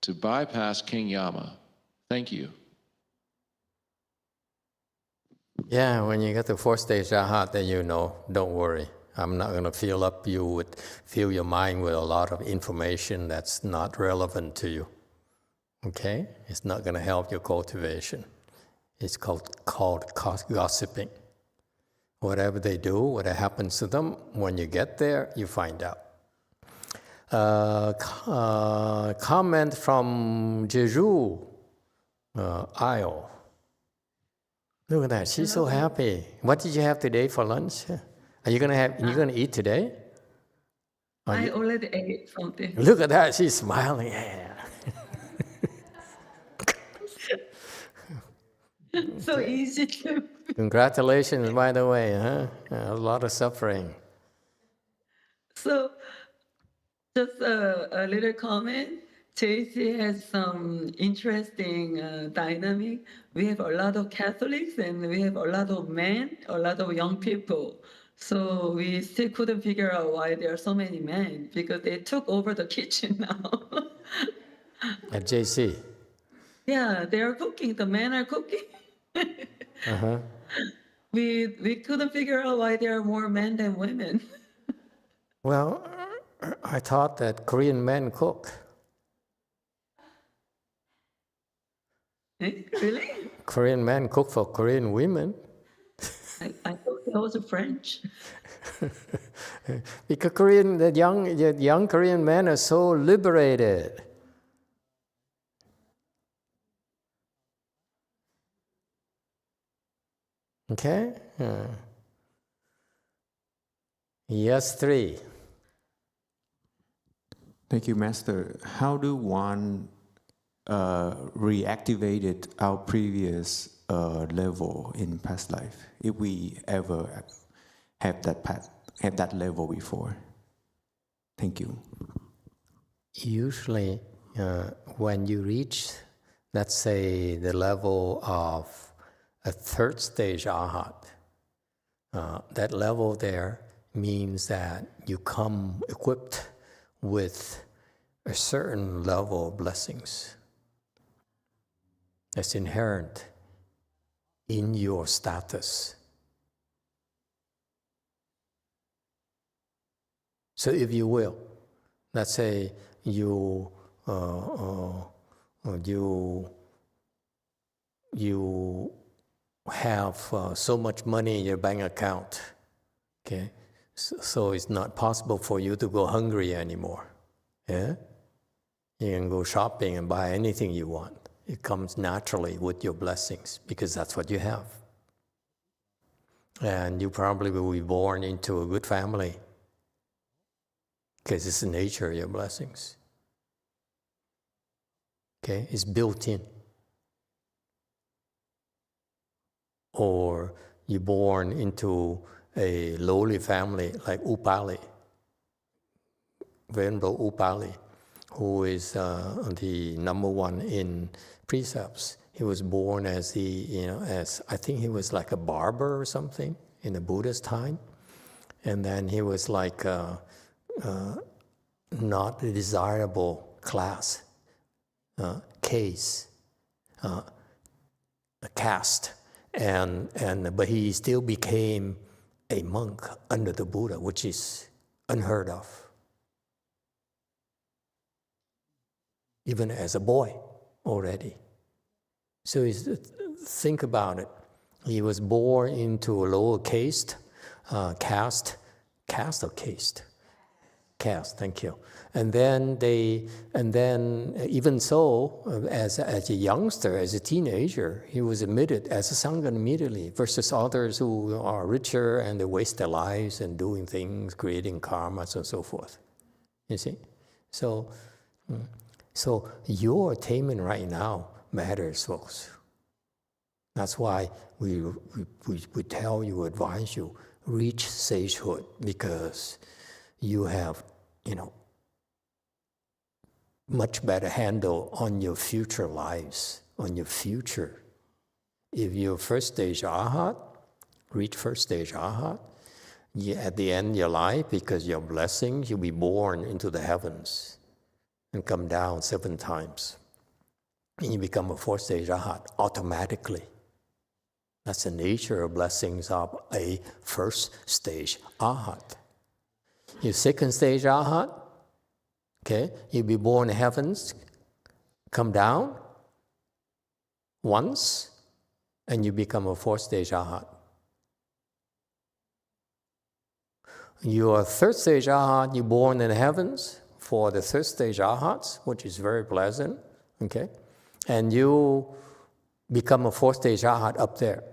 to bypass King Yama? Thank you. Yeah, when you get to fourth stage arhat, then you know, don't worry. I'm not going to fill your mind with a lot of information that's not relevant to you. Okay? It's not going to help your cultivation. It's called gossiping. Whatever they do, whatever happens to them, when you get there, you find out. Comment from Jeju Isle. Look at that, she's so happy. What did you have today for lunch? Are you gonna eat today? I already ate something. Look at that, she's smiling. Yeah. So easy to. Congratulations, by the way, huh? A lot of suffering. So, just a little comment. JC has some interesting dynamic. We have a lot of Catholics and we have a lot of men, a lot of young people. So we still couldn't figure out why there are so many men, because they took over the kitchen now. At JC? Yeah, they are cooking. The men are cooking. Uh-huh. We couldn't figure out why there are more men than women. Well, I thought that Korean men cook. Really? Korean men cook for Korean women. I thought that was French. Because the young Korean men are so liberated. Okay? Yes, 3. Thank you, Master. How do one reactivate our previous level in past life, if we ever have that level before? Thank you. Usually, when you reach, let's say, the level of a third stage arhat, that level there means that you come equipped with a certain level of blessings that's inherent in your status. So if you will, let's say you have so much money in your bank account, okay? So it's not possible for you to go hungry anymore. Yeah? You can go shopping and buy anything you want. It comes naturally with your blessings because that's what you have. And you probably will be born into a good family because it's the nature of your blessings. Okay? It's built in. Or you're born into a lowly family like Upali, Venerable Upali, who is the number one in precepts. He was born as I think he was like a barber or something in the Buddha's time. And then he was like not a desirable class, caste. But he still became a monk under the Buddha, which is unheard of. Even as a boy already. So think about it. He was born into a lower caste, caste, thank you. And then even so, as a youngster, as a teenager, he was admitted as a Sangha immediately, versus others who are richer and they waste their lives and doing things, creating karmas and so forth. You see? So your attainment right now matters, folks. That's why we tell you, advise you, reach sagehood, because you have, much better handle on your future lives, on your future. If you're first stage arhat, reach first stage arhat, at the end of your life, because your blessings, you'll be born into the heavens and come down 7 times. And you become a fourth stage arhat automatically. That's the nature of blessings of a first stage arhat. Your second stage arhat, okay, you'll be born in heavens, come down once, and you become a fourth stage arhat. Your third stage arhat, you're born in the heavens for the third stage arhats, which is very pleasant, okay? And you become a fourth stage arhat up there,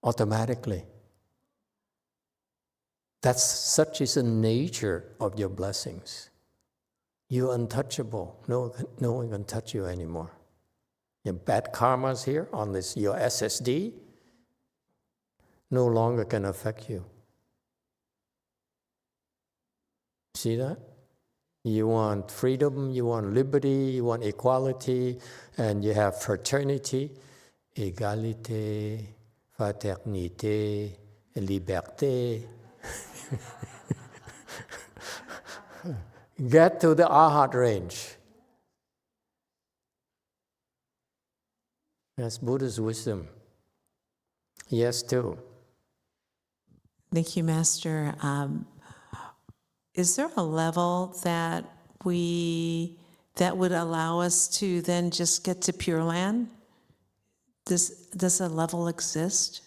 automatically. Such is the nature of your blessings. You're untouchable. No one can touch you anymore. Your bad karmas here on this, your SSD, no longer can affect you. See that? You want freedom, you want liberty, you want equality, and you have fraternity, égalité, fraternité, liberté. Get to the arhat range. That's Buddha's wisdom. Yes, too. Thank you, Master. Is there a level that would allow us to then just get to Pure Land? Does a level exist?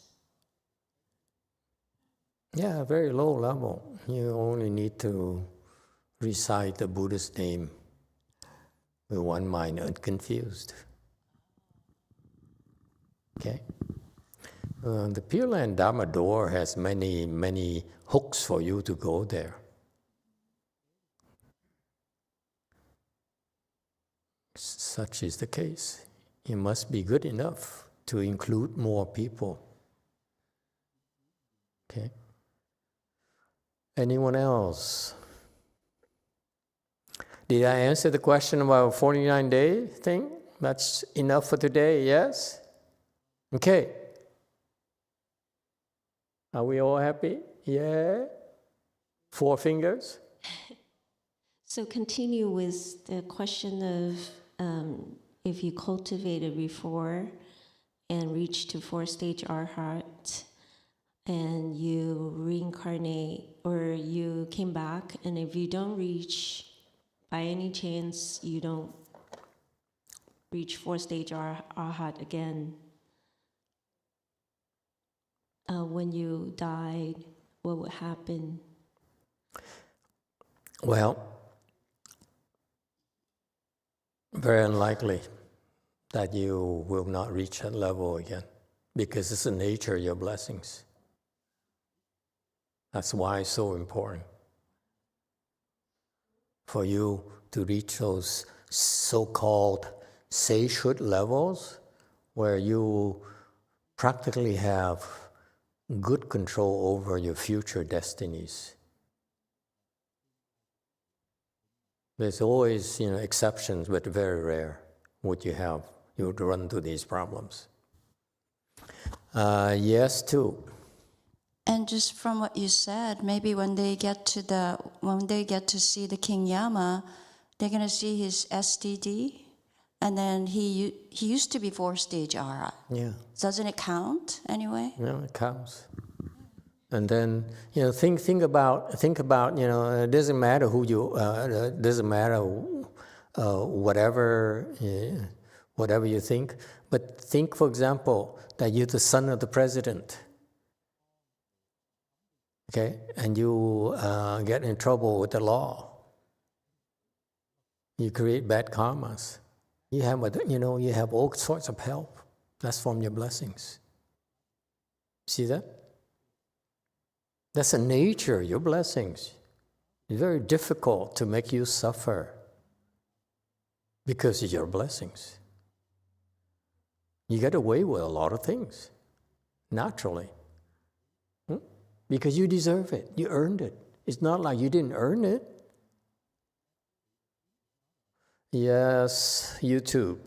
Yeah, very low level. You only need to recite the Buddha's name with one mind unconfused. Okay? The Pure Land Dharma door has many hooks for you to go there. Such is the case. You must be good enough to include more people. Okay? Anyone else? Did I answer the question about 49-day thing? That's enough for today, yes? Okay. Are we all happy? Yeah? 4 fingers? So continue with the question of if you cultivated before and reached to 4-stage arhat, and you reincarnate or you came back, and if you don't reach, by any chance, you don't reach 4-stage arhat again, when you died, what would happen? Well, very unlikely that you will not reach that level again, because it's the nature of your blessings. That's why it's so important for you to reach those so-called sagehood levels where you practically have good control over your future destinies. There's always, exceptions, but very rare would you would run into these problems. Yes, too. And just from what you said, maybe when they get to see the King Yama, they're going to see his STD, and then he used to be 4-stage arhat. Yeah. Doesn't it count anyway? No, it counts. And then, think about, it doesn't matter who you, it doesn't matter whatever you think, but think, for example, that you're the son of the president, okay, and you get in trouble with the law. You create bad karmas. You have all sorts of help. That's from your blessings. See that? That's the nature of your blessings. It's very difficult to make you suffer because of your blessings. You get away with a lot of things, naturally. Because you deserve it. You earned it. It's not like you didn't earn it. Yes, YouTube.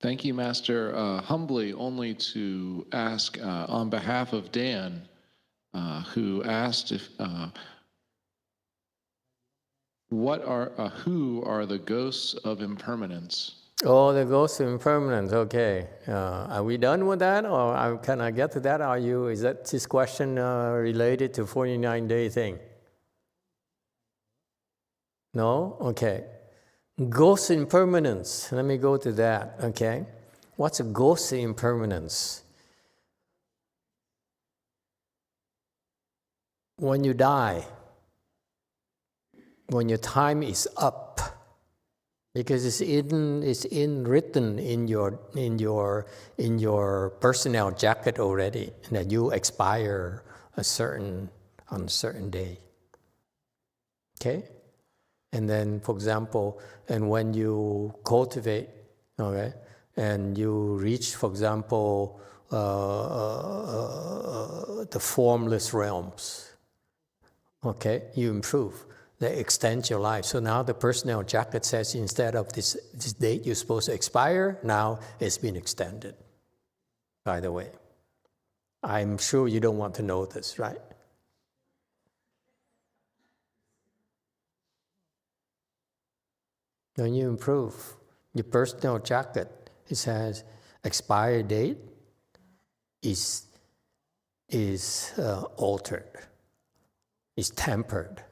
Thank you, Master. Humbly, only to ask on behalf of Dan, who asked if who are the ghosts of impermanence? Oh, the ghosts of impermanence. Okay, are we done with that, or can I get to that? Is that this question related to 49-day thing? No? Okay. Ghost impermanence. Let me go to that. Okay. What's a ghost impermanence? When you die, when your time is up, because it's written in your personnel jacket already that you expire on a certain day. Okay. And then, for example, and when you cultivate, okay, and you reach, for example, the formless realms, okay, you improve. They extend your life. So now the personnel jacket says instead of this date you're supposed to expire, now it's been extended, by the way. I'm sure you don't want to know this, right? When you improve your personal jacket, it says expiry date is altered, is tempered.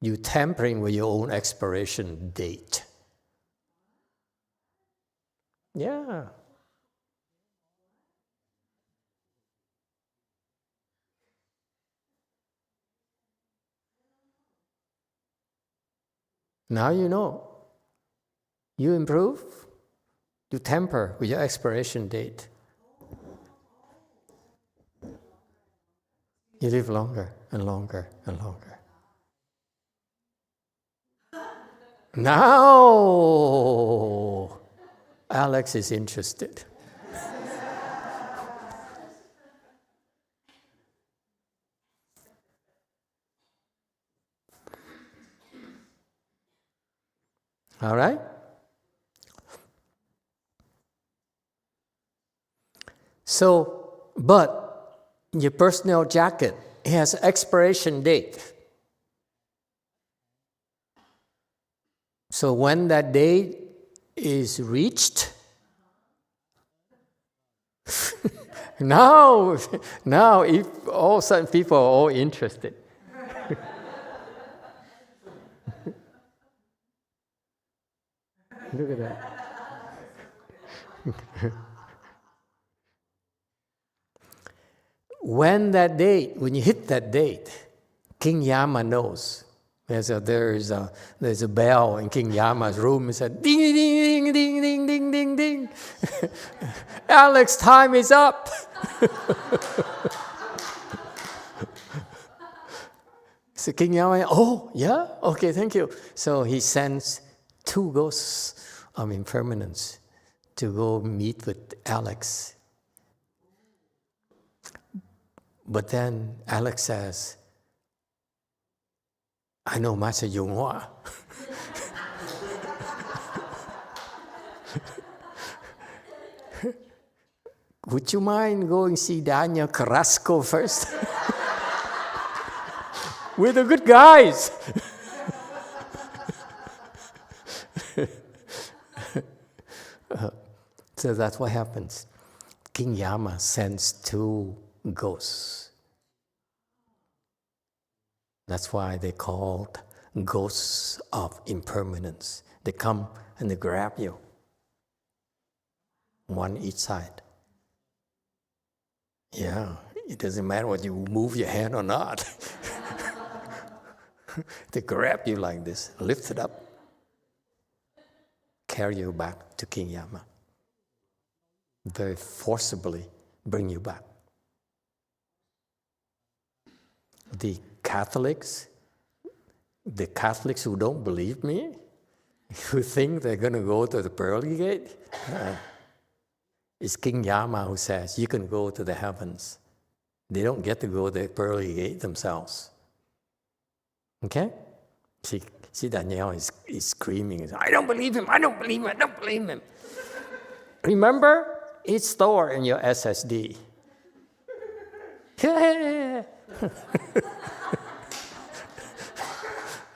You're tampering with your own expiration date. Yeah. Now you know. You improve, you tamper with your expiration date. You live longer and longer and longer. Now, Alex is interested. All right? So, but your personal jacket has expiration date. So when that date is reached, now if all of a sudden people are all interested. Look at that. When you hit that date, King Yama knows. There's a bell in King Yama's room. It said, ding, ding, ding, ding, ding, ding, ding. Alex, time is up. So King Yama, oh, yeah? Okay, thank you. So he sends 2 ghosts of impermanence to go meet with Alex. But then Alex says, I know Master YongHua. Would you mind going see Daniel Carrasco first? We're the good guys. So that's what happens. King Yama sends 2 ghosts. That's why they called ghosts of impermanence. They come and they grab you, one each side. Yeah, it doesn't matter whether you move your hand or not. They grab you like this, lift it up, carry you back to King Yama. Very forcibly bring you back. The Catholics who don't believe me, You think they're going to go to the pearly gate? It's King Yama who says, you can go to the heavens. They don't get to go to the pearly gate themselves. Okay? See Danielle is screaming. I don't believe him. I don't believe him. I don't believe him. Remember, it's stored in your SSD.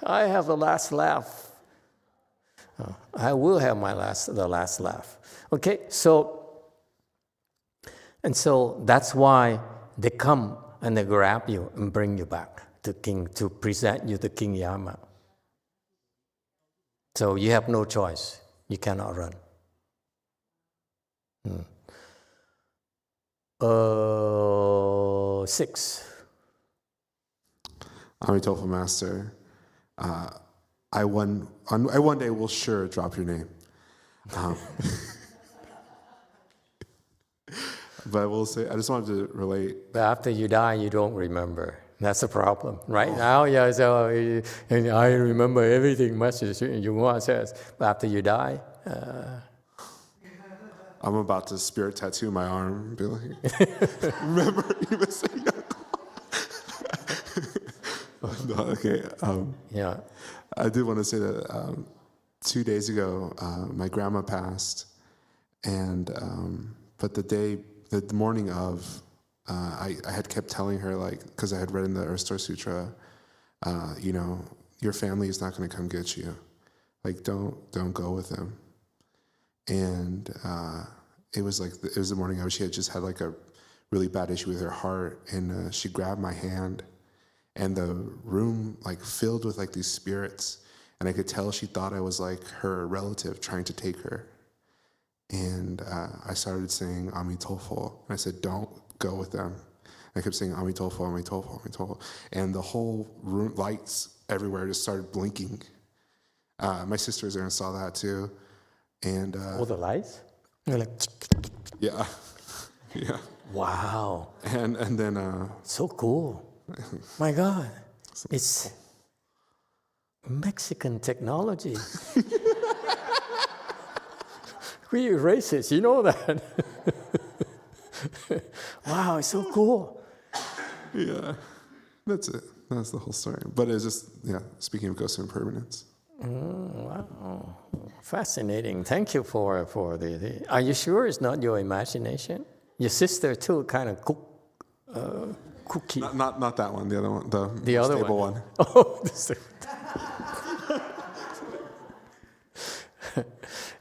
I have the last laugh. I will have the last laugh. Okay, so that's why they come and they grab you and bring you back to present you to King Yama. So you have no choice. You cannot run. 6. Emitofuo Master, I one day will sure drop your name. But I will say, I just wanted to relate. But after you die, you don't remember. That's the problem. Right now, yeah, so and I remember everything Master YongHua says. But after you die, I'm about to spirit tattoo my arm and be like, remember you were saying no, okay. Yeah. I did want to say that 2 days ago, my grandma passed, and but the morning of, I had kept telling her, like, because I had read in the Earth Sutra, your family is not going to come get you. Like, don't go with them. And it was the morning of. She had just had like a really bad issue with her heart, and she grabbed my hand, and the room like filled with like these spirits, and I could tell she thought I was like her relative trying to take her. And I started saying Emitofuo, and I said, "Don't go with them." I kept saying Emitofuo, Emitofuo, Emitofuo, and the whole room, lights everywhere, just started blinking. My sister was there and saw that too. And all the lights? You're like, yeah, yeah. Wow. And then so cool. My God, it's Mexican technology. We racist, you know that. Wow, it's so cool. Yeah, that's it. That's the whole story. But it's just, speaking of ghosts and impermanence. Wow, fascinating. Thank you for the. Are you sure it's not your imagination? Your sister too, kind of cookie. Not that one. The other one. The other stable one. Oh,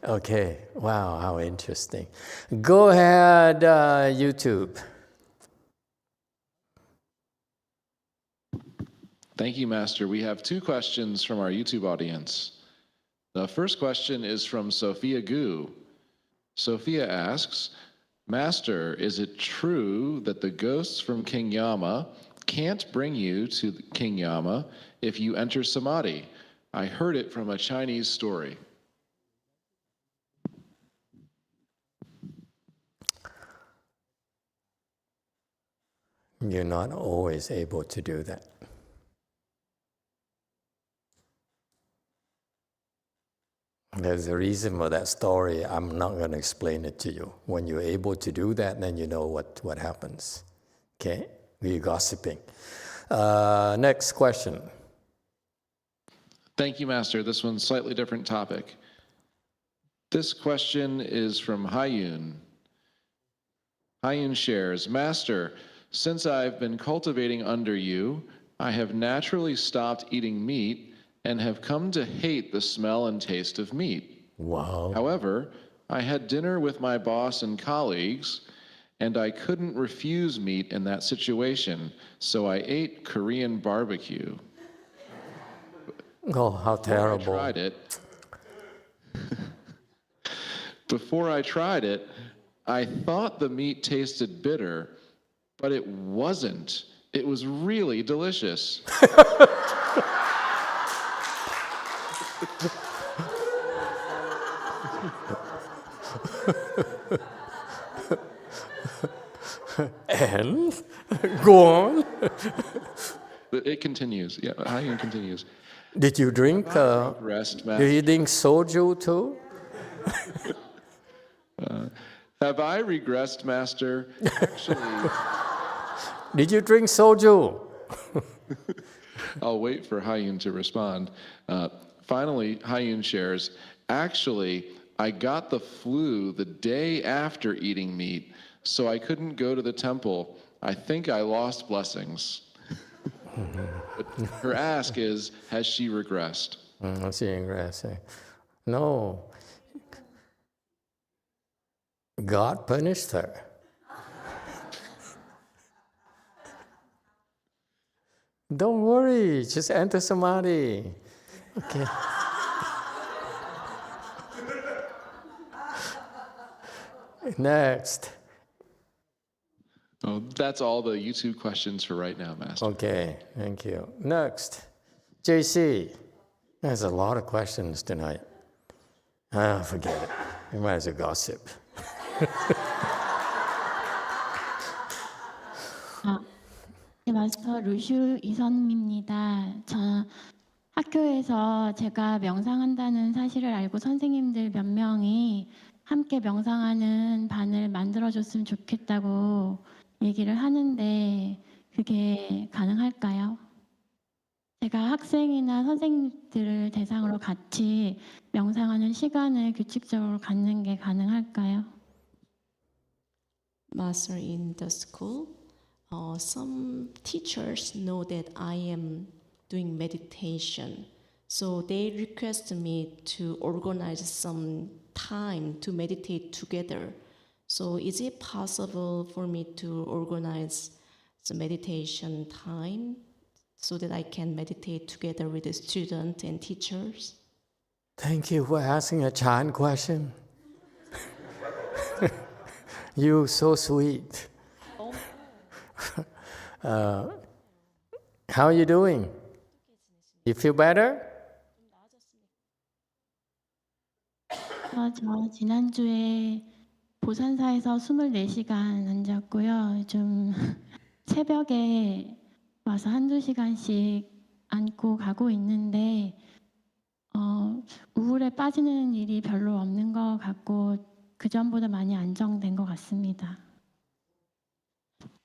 okay. Wow, how interesting. Go ahead, YouTube. Thank you, Master. We have 2 questions from our YouTube audience. The first question is from Sophia Gu. Sophia asks, Master, is it true that the ghosts from King Yama can't bring you to King Yama if you enter Samadhi? I heard it from a Chinese story. You're not always able to do that. There's a reason for that story. I'm not going to explain it to you. When you're able to do that, then you know what happens. Okay? We're gossiping. Next question. Thank you, Master. This one's slightly different topic. This question is from Haiyun. Haiyun shares, Master, since I've been cultivating under you, I have naturally stopped eating meat and have come to hate the smell and taste of meat. Wow. However, I had dinner with my boss and colleagues, and I couldn't refuse meat in that situation, so I ate Korean barbecue. Oh, how terrible. Before I tried it, I thought the meat tasted bitter, but it wasn't. It was really delicious. And go on. It continues. Yeah, Haiyun continues. Did you drink? Regressed, Did you drink soju too? Have I regressed, Master? Actually, Did you drink soju? I'll wait for Haiyun to respond. Finally, Haiyun shares, actually, I got the flu the day after eating meat, so I couldn't go to the temple. I think I lost blessings. But her ask is, has she regressed? She regressed. No. God punished her. Don't worry, just enter samadhi. Okay. Next. Oh, that's all the YouTube questions for right now, Master. Okay, thank you. Next, JC. There's a lot of questions tonight. Forget it. We might as well gossip. 네, 마스터 루슈 이선미입니다. 저 학교에서 제가 명상한다는 사실을 알고 선생님들 몇 명이 함께 명상하는 반을 만들어줬으면 좋겠다고 얘기를 하는데 그게 가능할까요? 제가 학생이나 선생님들을 대상으로 같이 명상하는 시간을 규칙적으로 갖는 게 가능할까요? Master, in the school, some teachers know that I am doing meditation. So they request me to organize some time to meditate together. So is it possible for me to organize some meditation time so that I can meditate together with the students and teachers? Thank you for asking a child question. You're so sweet. How are you doing? You feel better? 저 지난주에 보산사에서 24시간 앉았고요. 좀 새벽에 와서 한두 시간씩 앉고 가고 있는데 우울에 빠지는 일이 별로 없는 것 같고 그 전보다 많이 안정된 것 같습니다.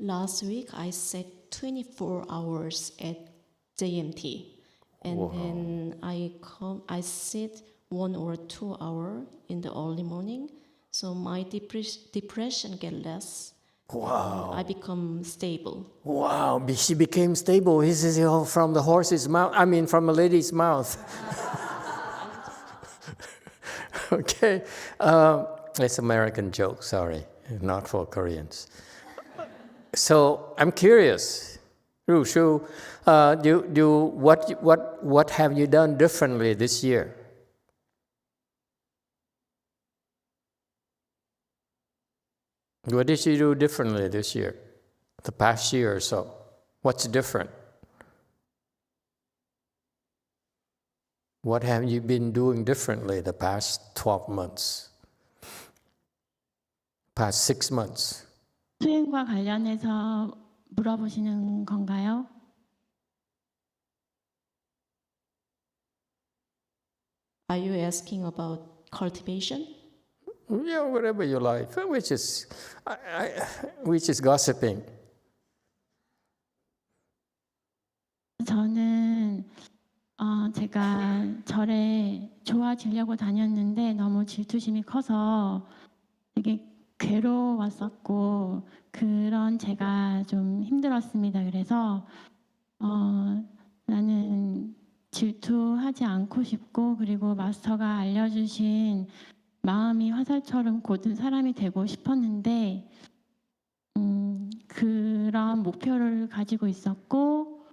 Last week, I sat 24 hours at JMT, and Wow. then I sit 1 or 2 hours in the early morning, so my depression get less. Wow. I become stable. Wow, she became stable. This is from the horse's mouth. I mean, from a lady's mouth. Okay. It's American joke, sorry, not for Koreans. So I'm curious, Rushu, what have you done differently this year? What did you do differently this year, the past year or so? What's different? What have you been doing differently the past 12 months? Past 6 months? 수행과 관련해서 물어보시는 건가요? Are you asking about cultivation? Yeah, whatever you like, which is gossiping. 저는 제가 절에 좋아지려고 다녔는데 너무 질투심이 커서 되게 괴로웠었고 그런 제가 좀 힘들었습니다. 그래서 나는 질투하지 않고 싶고 그리고 마스터가 알려주신 마음이 화살처럼 곧은 사람이 되고 싶었는데 그런 목표를 가지고 있었고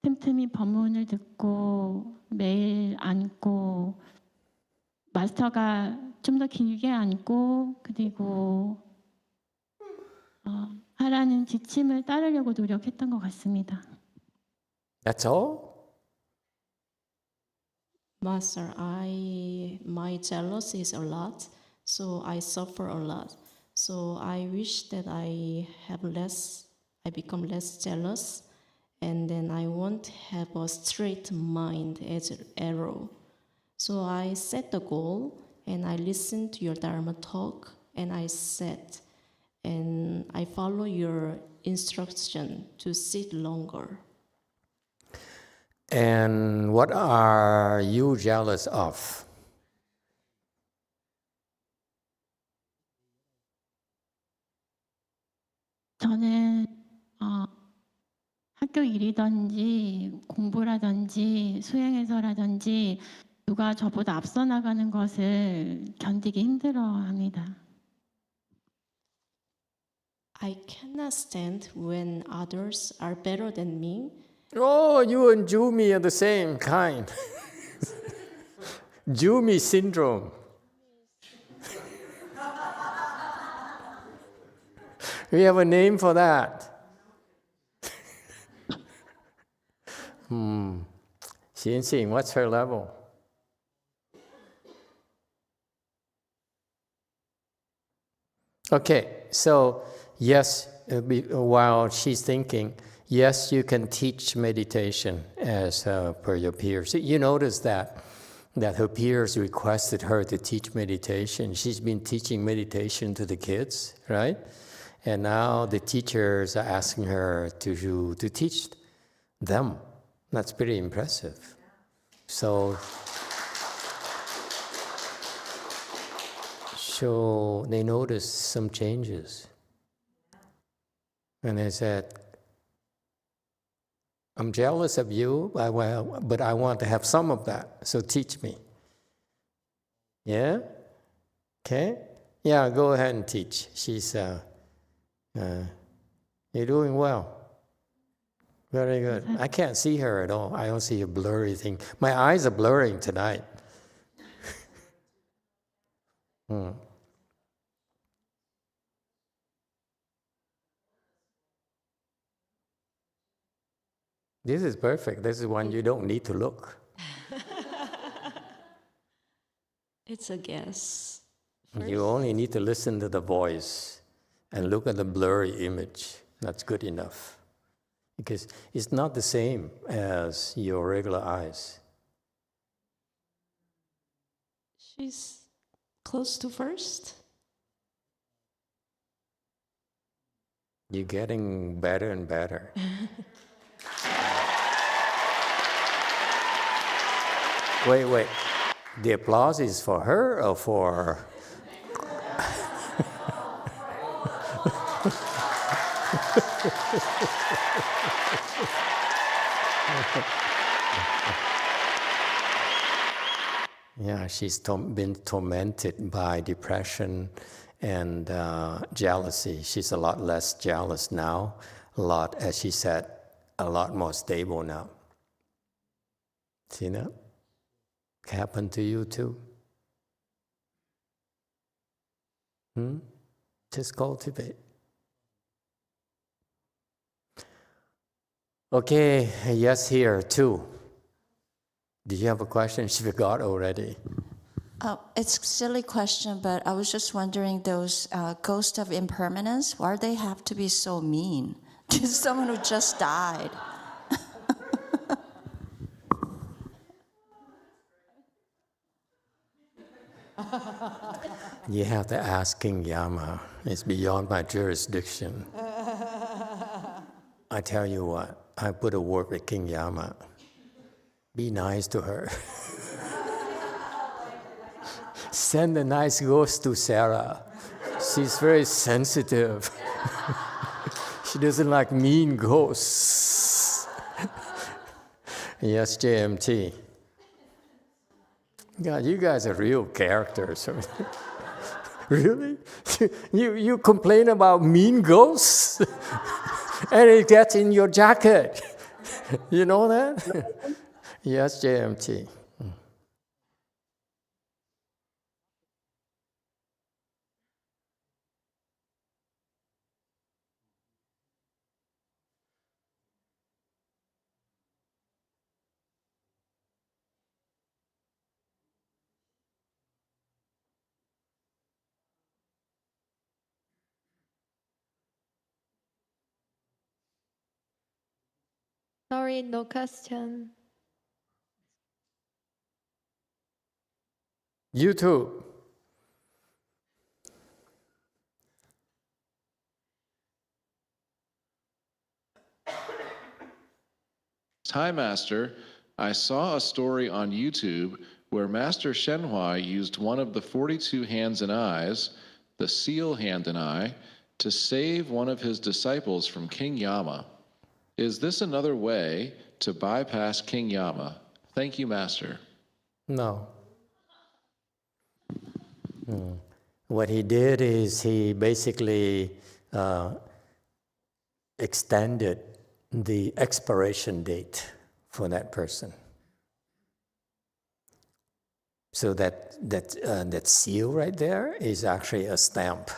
틈틈이 법문을 듣고 매일 앉고 마스터가 좀 더 길게 앉고 그리고 하라는 지침을 따르려고 노력했던 것 같습니다. That's all? Master, my jealousy is a lot, so I suffer a lot. So I wish that I become less jealous, and then I won't have a straight mind as an arrow. So I set the goal, and I listen to your Dharma talk, and I set, and I follow your instruction to sit longer. And what are you jealous of? 저는 학교 일이든지 공부라든지 수행에서라든지 누가 저보다 앞서 나가는 것을 견디기 힘들어합니다. I cannot stand when others are better than me. Oh, you and Jumi are the same kind. Jumi syndrome. We have a name for that. Xin, what's her level? Okay, so yes, while she's thinking, yes, you can teach meditation as per your peers. You notice that her peers requested her to teach meditation. She's been teaching meditation to the kids, right? And now the teachers are asking her to teach them. That's pretty impressive. So they noticed some changes. And they said, I'm jealous of you, but I want to have some of that, so teach me. Yeah? Okay? Yeah, go ahead and teach. She's, you're doing well. Very good. I can't see her at all. I don't see a blurry thing. My eyes are blurring tonight. This is perfect. This is one you don't need to look. It's a guess. You only need to listen to the voice and look at the blurry image. That's good enough. Because it's not the same as your regular eyes. She's close to first. You're getting better and better. Wait. The applause is for her or for... Yeah, she's been tormented by depression and jealousy. She's a lot less jealous now, as she said, a lot more stable now. See that? Happened to you too? Just cultivate. Okay, yes, here too. Do you have a question? She forgot already. It's a silly question, but I was just wondering, those ghosts of impermanence, why do they have to be so mean to someone who just died? You have to ask King Yama. It's beyond my jurisdiction. I tell you what, I put a word with King Yama. Be nice to her. Send a nice ghost to Sarah. She's very sensitive. She doesn't like mean ghosts. Yes, JMT. God, you guys are real characters. Really? You complain about mean ghosts? And it gets in your jacket. You know that? Yes, JMT. Sorry, no question. YouTube. Hi, Master. I saw a story on YouTube where Master YongHua used one of the 42 hands and eyes, the seal hand and eye, to save one of his disciples from King Yama. Is this another way to bypass King Yama? Thank you, Master. No. What he did is he basically extended the expiration date for that person. So that seal right there is actually a stamp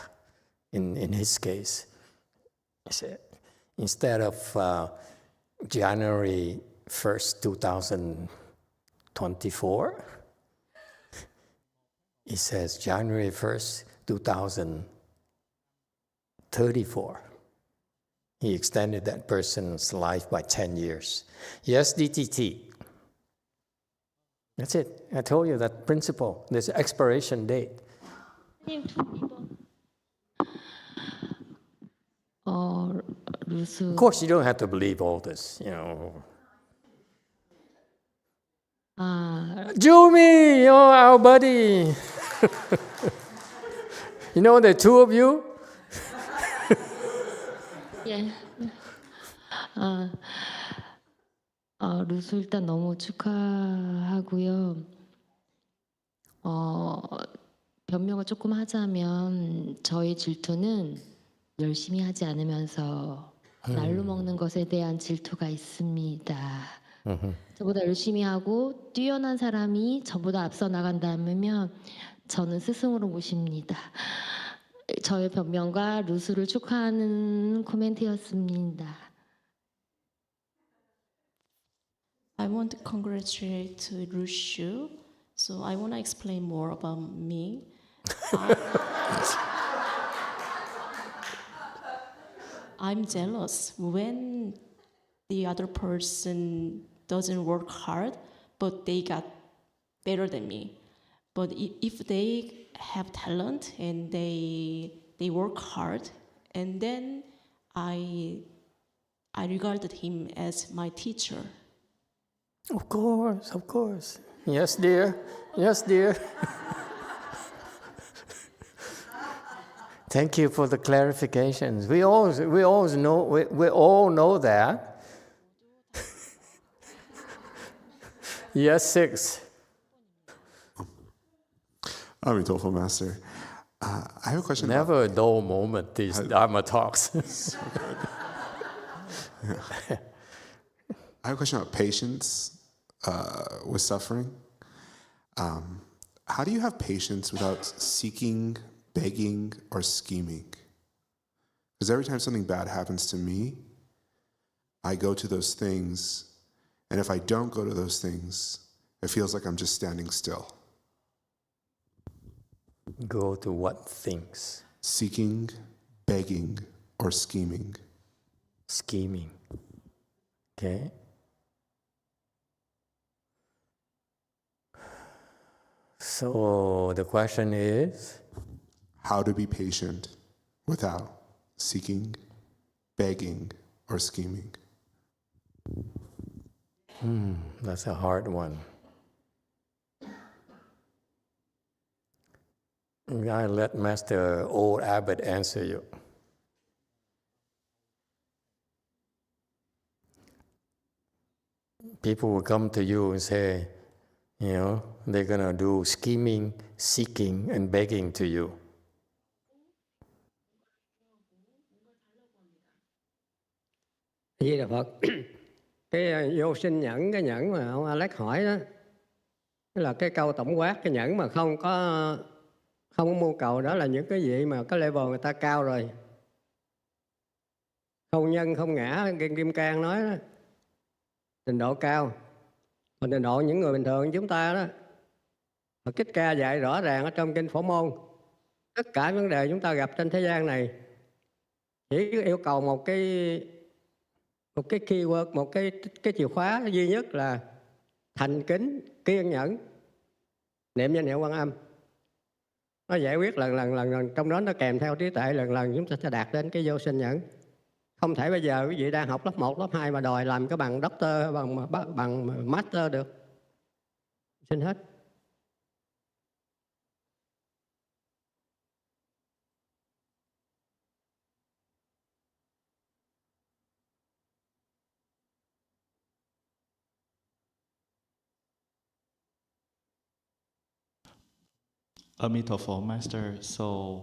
in his case. Instead of January 1st, 2024, it says January 1st, 2034. He extended that person's life by 10 years. Yes, DTT. That's it. I told you that principle. There's an expiration date. Of course, you don't have to believe all this, you know. Jumi, oh, our buddy. You know the two of you? 예. 루스 일단 너무 축하하고요. 변명을 조금 하자면 저희 질투는 열심히 하지 않으면서 날로 먹는 것에 대한 질투가 있습니다. 저보다 열심히 하고 뛰어난 사람이 저보다 앞서 나간다면 저는 스승으로 모십니다. 저의 변명과 루스를 축하하는 코멘트였습니다. I want to congratulate Rushu. So I want to explain more about me. I'm jealous when the other person doesn't work hard, but they got better than me. But if they have talent and they work hard, and then I regarded him as my teacher. Of course, of course. Yes, dear. Yes, dear. Thank you for the clarifications. We all know that. Yes, 6. Emitofuo, Master. I have a question. Never a dull moment, these Dharma talks. So good. Yeah. I have a question about patience with suffering. How do you have patience without seeking, begging, or scheming? Because every time something bad happens to me, I go to those things, and if I don't go to those things, it feels like I'm just standing still. Go to what things? Seeking, begging, or scheming. Scheming. Okay. So the question is? How to be patient without seeking, begging, or scheming. That's a hard one. I let Master Old Abbot answer you. People will come to you and say, you know, they're going to do scheming, seeking, and begging to you. Di Đà Phật. Cái vô sinh nhẫn, cái nhẫn mà ông Alex hỏi đó, là cái câu tổng quát, cái nhẫn mà không có mưu cầu, đó là những cái vị mà cái level người ta cao rồi. Không nhân, không ngã, Kinh Kim Cang nói đó, trình độ cao. Còn trình độ những người bình thường chúng ta đó, Phật Thích Ca dạy rõ ràng ở trong Kinh Phổ Môn, tất cả vấn đề chúng ta gặp trên thế gian này chỉ yêu cầu một cái một cái keyword, một cái chìa khóa duy nhất là thành kính, kiên nhẫn, niệm danh hiệu Quan Âm. Nó giải quyết lần, trong đó nó kèm theo trí tuệ, lần chúng ta sẽ đạt đến cái vô sinh nhẫn. Không thể bây giờ quý vị đang học lớp 1, lớp 2 mà đòi làm cái bằng doctor, bằng master được. Xin hết. Emitofuo, Master. So,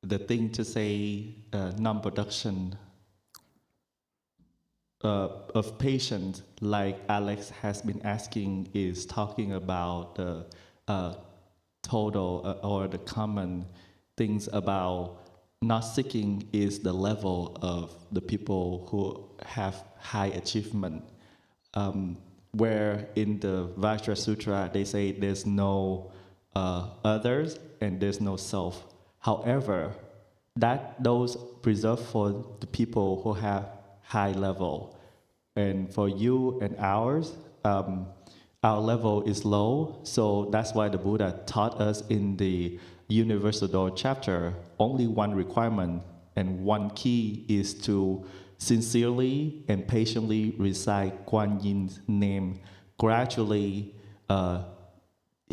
the thing to say, non-production of patience, like Alex has been asking, is talking about the total or the common things about not seeking is the level of the people who have high achievement. Where in the Vajra Sutra, they say there's no others and there's no self. However, those preserved for the people who have high level. And for you and ours, our level is low. So that's why the Buddha taught us in the Universal Door chapter, only one requirement and one key is to sincerely and patiently recite Kuan Yin's name. Gradually,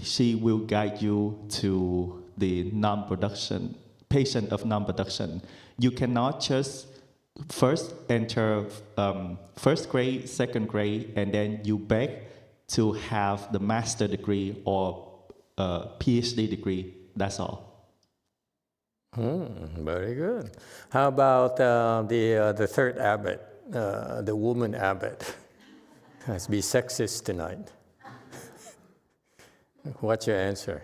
she will guide you to the non-production, patient of non-production. You cannot just first enter first grade, second grade, and then you beg to have the master degree or PhD degree. That's all. Very good. How about the third abbot, the woman abbot? Let's be sexist tonight. What's your answer?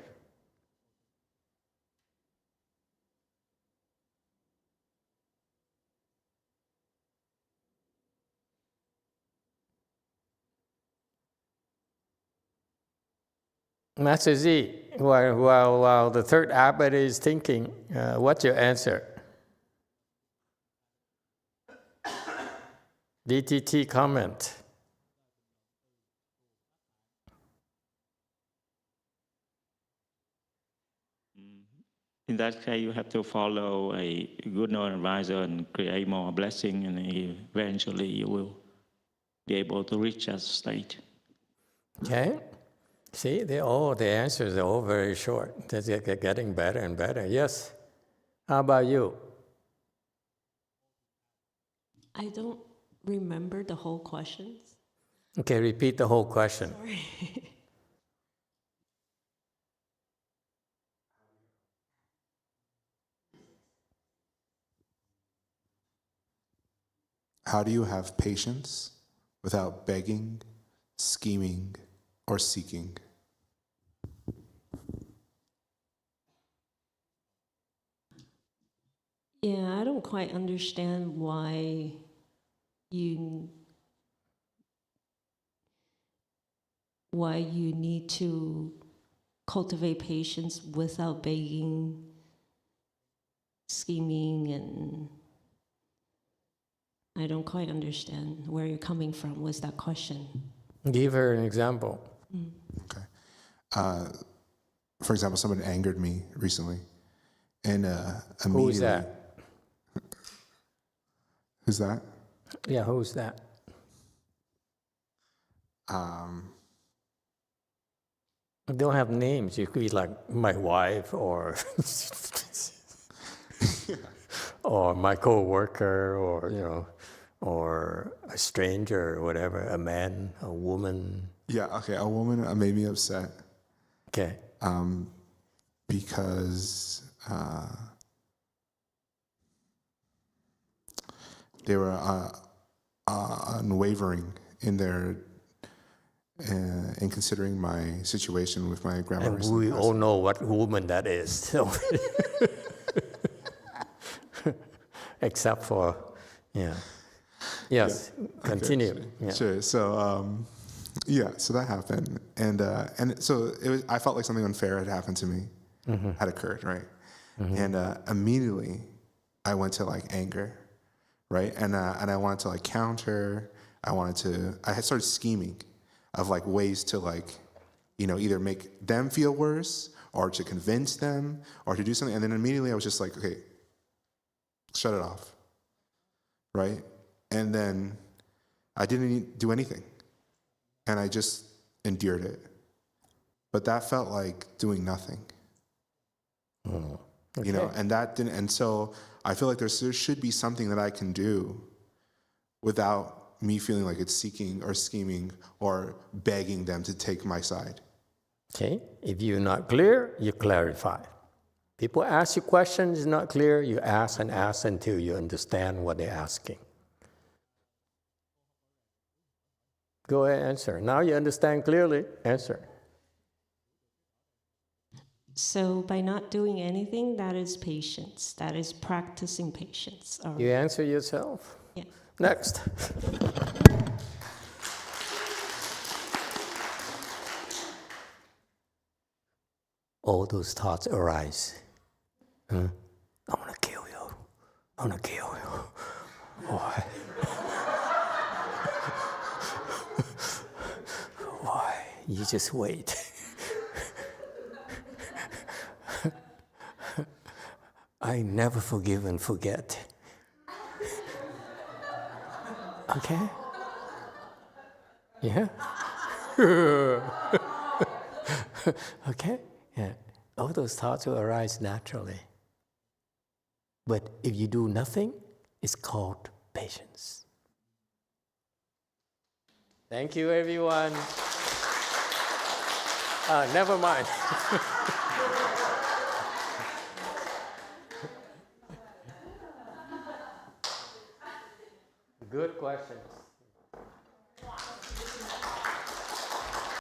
Master Z, while the third abbot is thinking, what's your answer? DTT comment. In that case, you have to follow a good known advisor and create more blessing, and eventually you will be able to reach that state. Okay. See, the answers are all very short. They're getting better and better. Yes. How about you? I don't remember the whole questions. Okay, repeat the whole question. Sorry. How do you have patience without begging, scheming, or seeking? Yeah, I don't quite understand why you need to cultivate patience without begging, scheming, and I don't quite understand where you're coming from with that question. Give her an example. Okay. For example, someone angered me recently, and immediately. Who's that? Who's that? Yeah, who's that? Don't have names. You could be like my wife or or my co-worker, or or a stranger or whatever, a man, a woman. Yeah, okay, a woman made me upset. Okay. Because they were unwavering in their in considering my situation with my grandma. And we all know what woman that is. So except for, yeah. Yes, yeah. continue. Okay, yeah. Sure. So, so that happened, and so it was. I felt like something unfair had happened to me, had occurred, right? And immediately, I went to like anger, right? And I wanted to like counter. I had started scheming of like ways to like, either make them feel worse or to convince them or to do something. And then immediately I was just like, okay, shut it off, right? And then I didn't do anything. And I just endured it. But that felt like doing nothing. Okay. And that didn't, and so I feel like there should be something that I can do without me feeling like it's seeking or scheming or begging them to take my side. Okay, if you're not clear, you clarify. People ask you questions, not clear, you ask and ask until you understand what they're asking. Go ahead, answer. Now you understand clearly, answer. So by not doing anything, that is patience. That is practicing patience. All You right. answer yourself. Yeah. Next. All those thoughts arise. I want to kill you. I want to kill you. Why? Why? You just wait. I never forgive and forget. Okay? Yeah? Okay? Yeah. All those thoughts will arise naturally. But if you do nothing, it's called patience. Thank you, everyone. Never mind. Good questions.